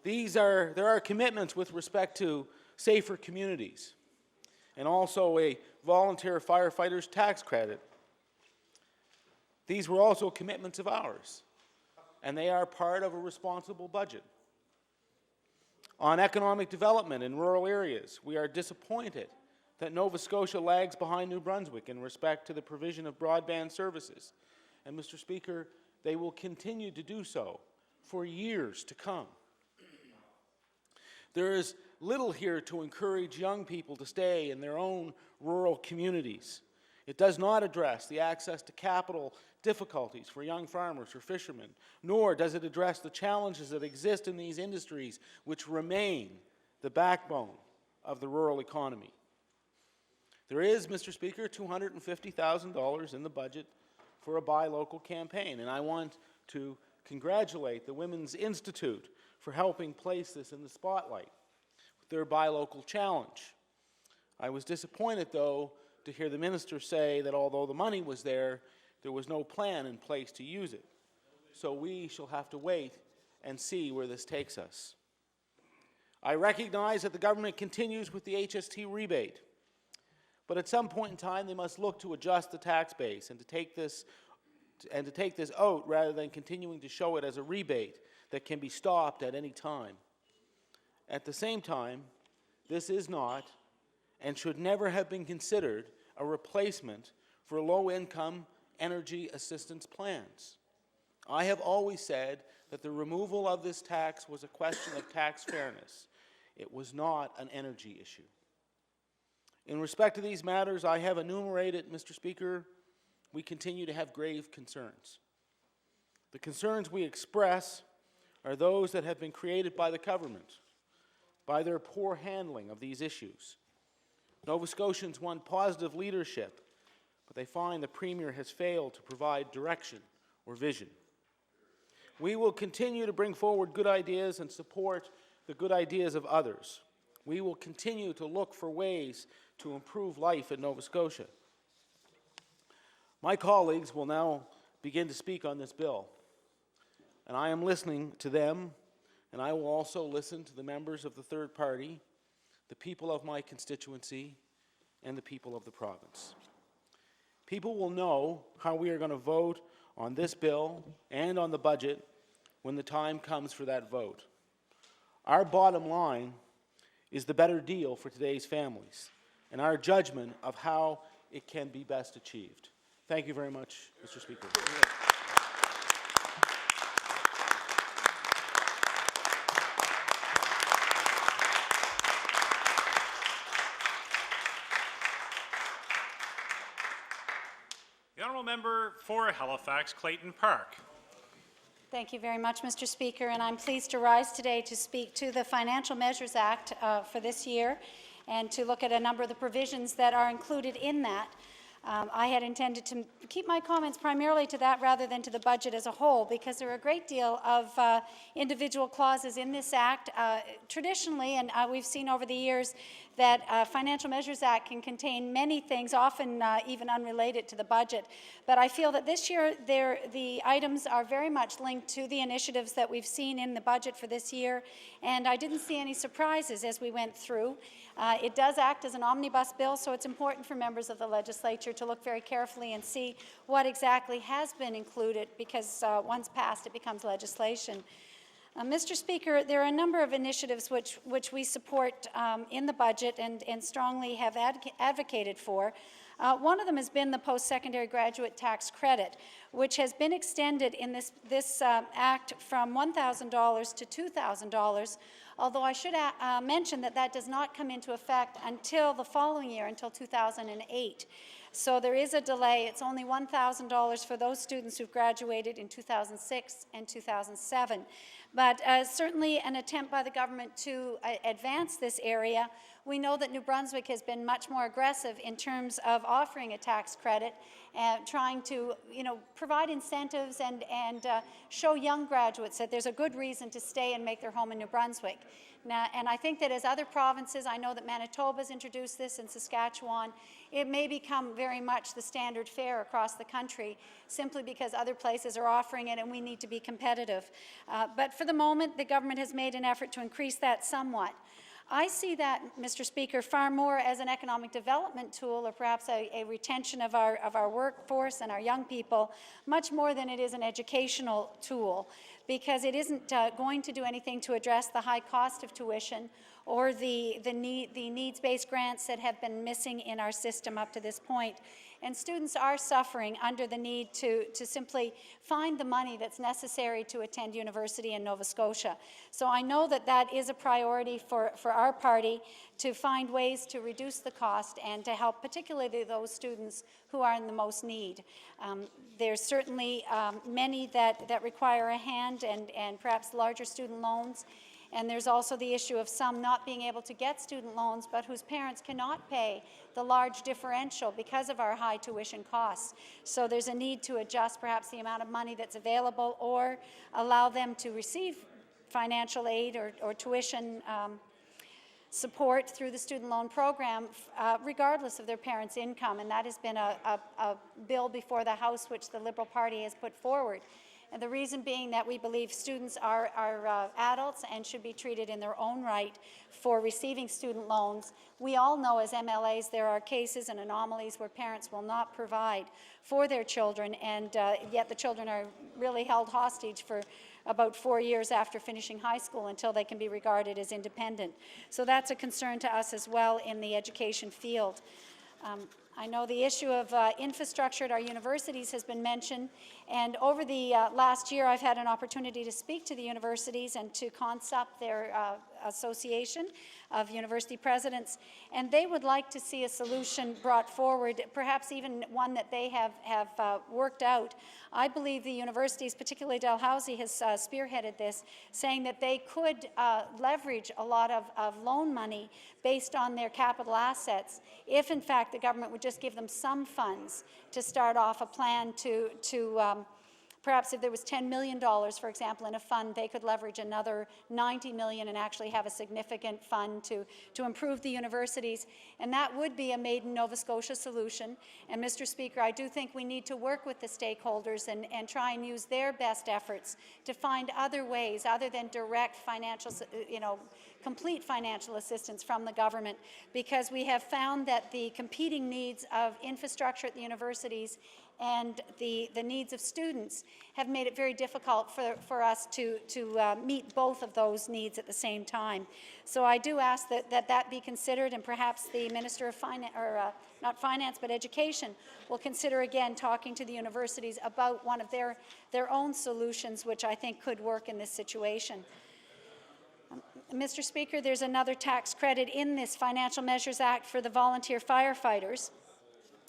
There are commitments with respect to safer communities, and also a volunteer firefighters tax credit. These were also commitments of ours, and they are part of a responsible budget. On economic development in rural areas, we are disappointed that Nova Scotia lags behind New Brunswick in respect to the provision of broadband services. And, Mr. Speaker, they will continue to do so for years to come. There is little here to encourage young people to stay in their own rural communities. It does not address the access to capital difficulties for young farmers or fishermen, nor does it address the challenges that exist in these industries, which remain the backbone of the rural economy. There is, Mr. Speaker, $250,000 in the budget for a Buy Local campaign, and I want to congratulate the Women's Institute for helping place this in the spotlight with their Buy Local challenge. I was disappointed, though, to hear the minister say that although the money was there, there was no plan in place to use it. So we shall have to wait and see where this takes us. I recognize that the government continues with the HST rebate, but at some point in time they must look to adjust the tax base and to take this out rather than continuing to show it as a rebate that can be stopped at any time. At the same time, this is not and should never have been considered a replacement for low-income energy assistance plans. I have always said that the removal of this tax was a question of tax fairness. It was not an energy issue. In respect to these matters I have enumerated, Mr. Speaker, we continue to have grave concerns. The concerns we express are those that have been created by the government, by their poor handling of these issues. Nova Scotians want positive leadership, but they find the Premier has failed to provide direction or vision. We will continue to bring forward good ideas and support the good ideas of others. We will continue to look for ways to improve life in Nova Scotia. My colleagues will now begin to speak on this bill, and I am listening to them, and I will also listen to the members of the third party, the people of my constituency, and the people of the province. People will know how we are going to vote on this bill and on the budget when the time comes for that vote. Our bottom line is the better deal for today's families and our judgment of how it can be best achieved. Thank you very much, Mr. Speaker. The honourable member for Halifax Clayton Park. Thank you very much, Mr. Speaker, and I'm pleased to rise today to speak to the Financial Measures Act for this year and to look at a number of the provisions that are included in that. I had intended to keep my comments primarily to that rather than to the budget as a whole, because there are a great deal of individual clauses in this act. Traditionally, and we've seen over the years, that Financial Measures Act can contain many things, often even unrelated to the budget. But I feel that this year the items are very much linked to the initiatives that we've seen in the budget for this year, and I didn't see any surprises as we went through. It does act as an omnibus bill, so it's important for members of the legislature to look very carefully and see what exactly has been included, because once passed, it becomes legislation. Mr. Speaker, there are a number of initiatives which we support in the budget and strongly have advocated for. One of them has been the post-secondary graduate tax credit, which has been extended in this act from $1,000 to $2,000, although I should mention that that does not come into effect until the following year, until 2008. So there is a delay. It's only $1,000 for those students who've graduated in 2006 and 2007. But certainly an attempt by the government to advance this area. We know that New Brunswick has been much more aggressive in terms of offering a tax credit and trying to, provide incentives and show young graduates that there's a good reason to stay and make their home in New Brunswick. Now, and I think that as other provinces, I know that Manitoba's introduced this in Saskatchewan, it may become very much the standard fare across the country simply because other places are offering it and we need to be competitive. But for the moment, the government has made an effort to increase that somewhat. I see that, Mr. Speaker, far more as an economic development tool, or perhaps a retention of our workforce and our young people, much more than it is an educational tool, because it isn't going to do anything to address the high cost of tuition or the needs-based grants that have been missing in our system up to this point. And students are suffering under the need to simply find the money that's necessary to attend university in Nova Scotia. So I know that that is a priority for our party, to find ways to reduce the cost and to help particularly those students who are in the most need. There's certainly many that require a hand, and perhaps larger student loans. And there's also the issue of some not being able to get student loans, but whose parents cannot pay the large differential because of our high tuition costs. So there's a need to adjust perhaps the amount of money that's available, or allow them to receive financial aid or tuition support through the student loan program, regardless of their parents' income. And that has been a bill before the House which the Liberal Party has put forward. And the reason being that we believe students are adults and should be treated in their own right for receiving student loans. We all know as MLAs there are cases and anomalies where parents will not provide for their children, and yet the children are really held hostage for about 4 years after finishing high school until they can be regarded as independent. So that's a concern to us as well in the education field. I know the issue of infrastructure at our universities has been mentioned, and over the last year I've had an opportunity to speak to the universities and to CONSUP, their association of university presidents, and they would like to see a solution brought forward, perhaps even one that they have worked out. I believe the universities, particularly Dalhousie, has spearheaded this, saying that they could leverage a lot of loan money based on their capital assets if in fact the government would just give them some funds to start off a plan to perhaps if there was $10 million, for example, in a fund, they could leverage another $90 million and actually have a significant fund to improve the universities. And that would be a made in Nova Scotia solution. And Mr. Speaker, I do think we need to work with the stakeholders and try and use their best efforts to find other ways other than direct financial, complete financial assistance from the government, because we have found that the competing needs of infrastructure at the universities and the needs of students have made it very difficult for us to meet both of those needs at the same time. So I do ask that be considered, and perhaps the Minister of Finance, or not Finance, but Education, will consider again talking to the universities about one of their own solutions, which I think could work in this situation. Mr. Speaker, there's another tax credit in this Financial Measures Act for the volunteer firefighters.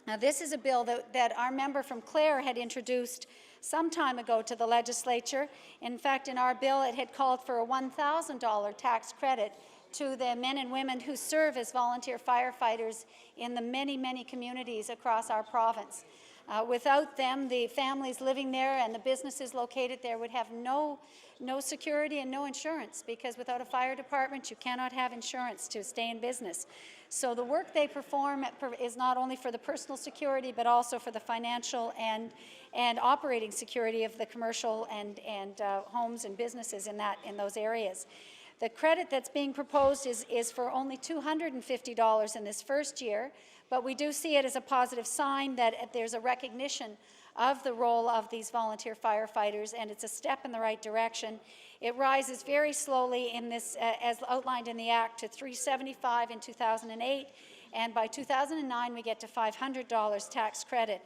Now, this is a bill that our member from Clare had introduced some time ago to the legislature. In fact, in our bill, it had called for a $1,000 tax credit to the men and women who serve as volunteer firefighters in the many, many communities across our province. Without them, the families living there and the businesses located there would have no security and no insurance, because without a fire department, you cannot have insurance to stay in business. So the work they perform is not only for the personal security, but also for the financial and operating security of the commercial and homes and businesses in those areas. The credit that's being proposed is for only $250 in this first year, but we do see it as a positive sign that there's a recognition of the role of these volunteer firefighters, and it's a step in the right direction. It rises very slowly in this, as outlined in the Act, to $375 in 2008, and by 2009 we get to $500 tax credit.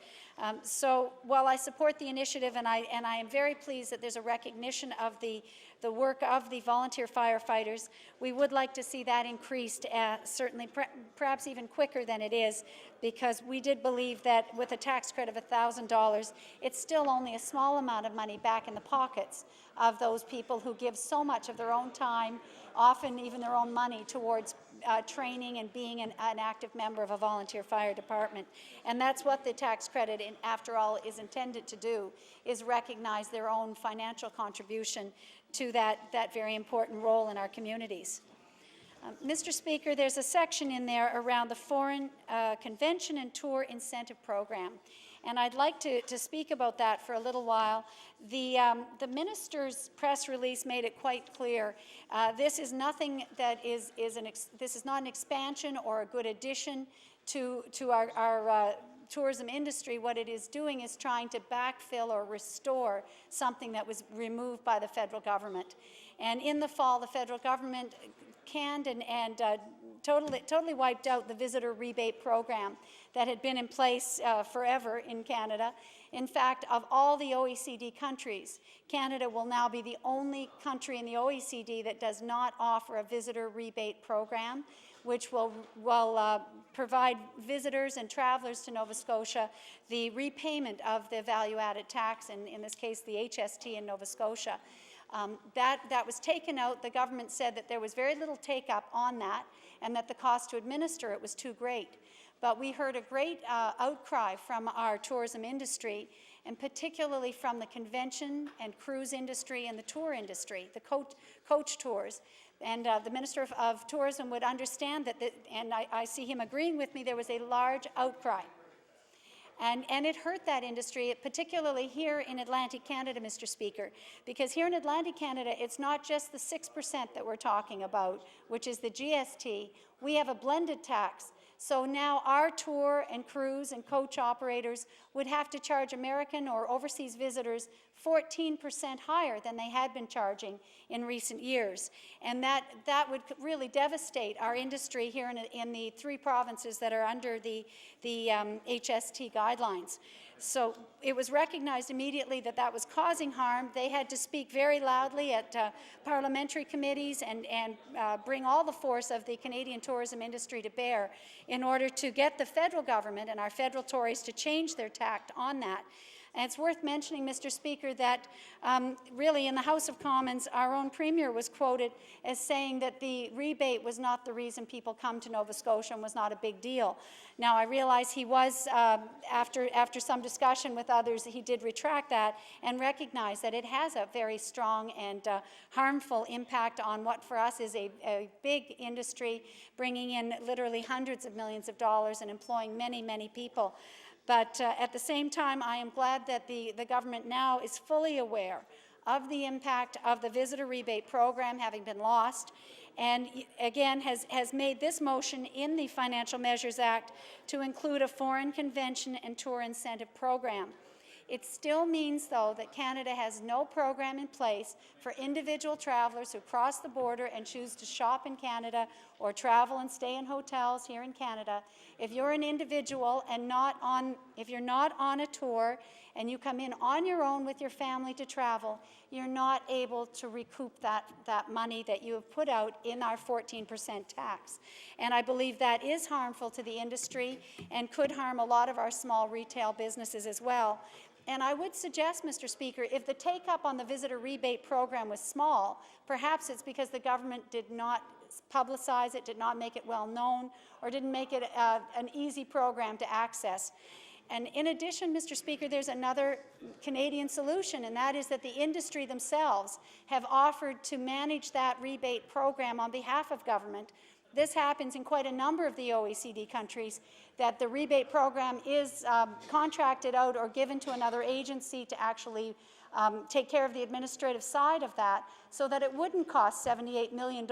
So while I support the initiative, and I am very pleased that there's a recognition of the work of the volunteer firefighters, we would like to see that increased, certainly perhaps even quicker than it is, because we did believe that with a tax credit of $1,000, it's still only a small amount of money back in the pockets of those people who give so much of their own time, often even their own money, towards training and being an active member of a volunteer fire department. And that's what the tax credit, after all, is intended to do, is recognize their own financial contribution to that very important role in our communities. Mr. Speaker, there's a section in there around the Foreign Convention and Tour Incentive Program, and I'd like to speak about that for a little while. The minister's press release made it quite clear. This is nothing that this is not an expansion or a good addition to our tourism industry. What it is doing is trying to backfill or restore something that was removed by the federal government. And in the fall, the federal government canned and totally wiped out the visitor rebate program that had been in place forever in Canada. In fact, of all the OECD countries, Canada will now be the only country in the OECD that does not offer a visitor rebate program, which will provide visitors and travelers to Nova Scotia the repayment of the value-added tax, and in this case the HST in Nova Scotia. That was taken out. The government said that there was very little take-up on that and that the cost to administer it was too great. But we heard a great outcry from our tourism industry, and particularly from the convention and cruise industry and the tour industry, the coach tours. And the Minister of Tourism would understand that, and I see him agreeing with me, there was a large outcry. And it hurt that industry, particularly here in Atlantic Canada, Mr. Speaker, because here in Atlantic Canada, it's not just the 6% that we're talking about, which is the GST. We have a blended tax. So now our tour and cruise and coach operators would have to charge American or overseas visitors 14% higher than they had been charging in recent years. And that would really devastate our industry here in the 3 provinces that are under the HST guidelines. So it was recognized immediately that that was causing harm. They had to speak very loudly at parliamentary committees and bring all the force of the Canadian tourism industry to bear in order to get the federal government and our federal Tories to change their tact on that. And it's worth mentioning, Mr. Speaker, that really in the House of Commons, our own Premier was quoted as saying that the rebate was not the reason people come to Nova Scotia and was not a big deal. Now, I realize he was, after some discussion with others, he did retract that and recognize that it has a very strong and harmful impact on what for us is a big industry, bringing in literally hundreds of millions of dollars and employing many, many people. But at the same time, I am glad that the government now is fully aware of the impact of the visitor rebate program having been lost, and again has made this motion in the Financial Measures Act to include a foreign convention and tour incentive program. It still means, though, that Canada has no program in place for individual travelers who cross the border and choose to shop in Canada or travel and stay in hotels here in Canada. If you're an individual and if you're not on a tour and you come in on your own with your family to travel, you're not able to recoup that money that you have put out in our 14% tax. And I believe that is harmful to the industry and could harm a lot of our small retail businesses as well. And I would suggest, Mr. Speaker, if the take-up on the visitor rebate program was small, perhaps it's because the government did not publicize it, did not make it well known, or didn't make it an easy program to access. And in addition, Mr. Speaker, there's another Canadian solution, and that is that the industry themselves have offered to manage that rebate program on behalf of government. This happens in quite a number of the OECD countries, that the rebate program is contracted out or given to another agency to actually take care of the administrative side of that, so that it wouldn't cost $78 million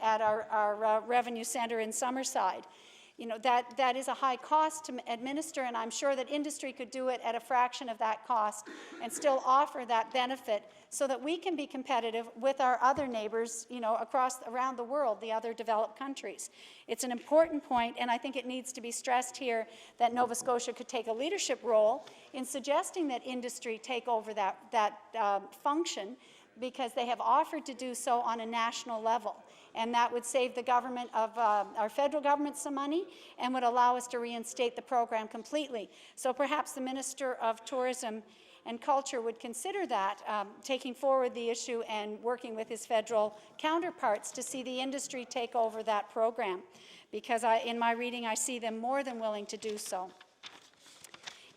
at our revenue center in Summerside. You know, that is a high cost to administer, and I'm sure that industry could do it at a fraction of that cost and still offer that benefit so that we can be competitive with our other neighbors, you know, around the world, the other developed countries. It's an important point, and I think it needs to be stressed here that Nova Scotia could take a leadership role in suggesting that industry take over that function, because they have offered to do so on a national level. And that would save the government of our federal government some money and would allow us to reinstate the program completely. So perhaps the Minister of Tourism and Culture would consider that, taking forward the issue and working with his federal counterparts to see the industry take over that program, because in my reading I see them more than willing to do so.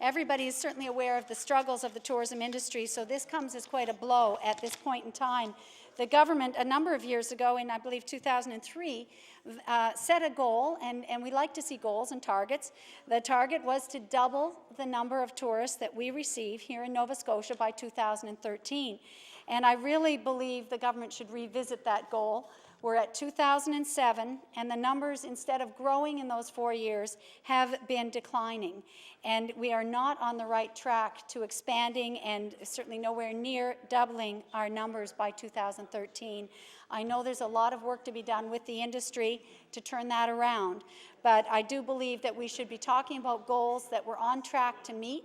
Everybody is certainly aware of the struggles of the tourism industry, so this comes as quite a blow at this point in time. The government, a number of years ago, in I believe 2003, set a goal, and we like to see goals and targets. The target was to double the number of tourists that we receive here in Nova Scotia by 2013. And I really believe the government should revisit that goal. We're at 2007, and the numbers, instead of growing in those 4 years, have been declining. And we are not on the right track to expanding and certainly nowhere near doubling our numbers by 2013. I know there's a lot of work to be done with the industry to turn that around, but I do believe that we should be talking about goals that we're on track to meet.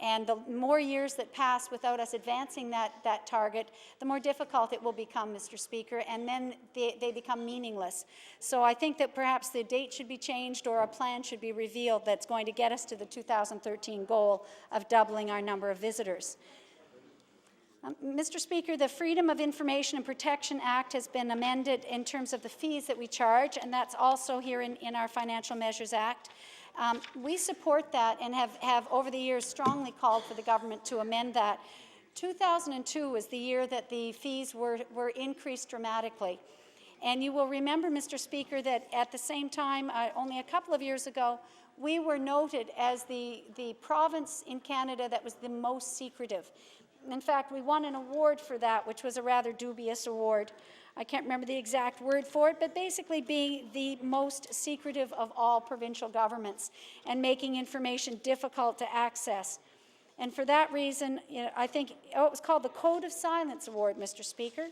And the more years that pass without us advancing that target, the more difficult it will become, Mr. Speaker, and then they become meaningless. So I think that perhaps the date should be changed or a plan should be revealed that's going to get us to the 2013 goal of doubling our number of visitors. Mr. Speaker, the Freedom of Information and Protection Act has been amended in terms of the fees that we charge, and that's also here in our Financial Measures Act. We support that and have over the years strongly called for the government to amend that. 2002 was the year that the fees were increased dramatically. And you will remember, Mr. Speaker, that at the same time, only a couple of years ago, we were noted as the province in Canada that was the most secretive. In fact, we won an award for that, which was a rather dubious award. I can't remember the exact word for it, but basically being the most secretive of all provincial governments and making information difficult to access. And for that reason, I think, it was called the Code of Silence Award, Mr. Speaker.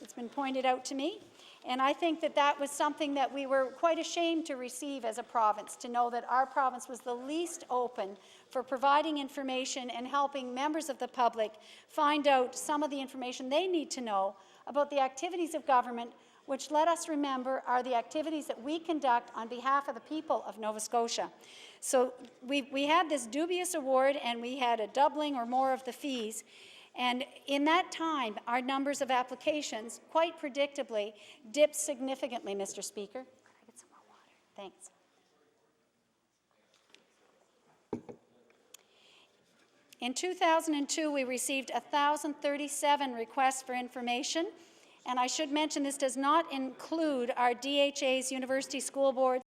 It's been pointed out to me. And I think that that was something that we were quite ashamed to receive as a province, to know that our province was the least open for providing information and helping members of the public find out some of the information they need to know about the activities of government, which, let us remember, are the activities that we conduct on behalf of the people of Nova Scotia. So we had this dubious award, and we had a doubling or more of the fees. And in that time, our numbers of applications, quite predictably, dipped significantly, Mr. Speaker. Can I get some more water? Thanks. In 2002, we received 1,037 requests for information. And I should mention this does not include our DHA's University School Boards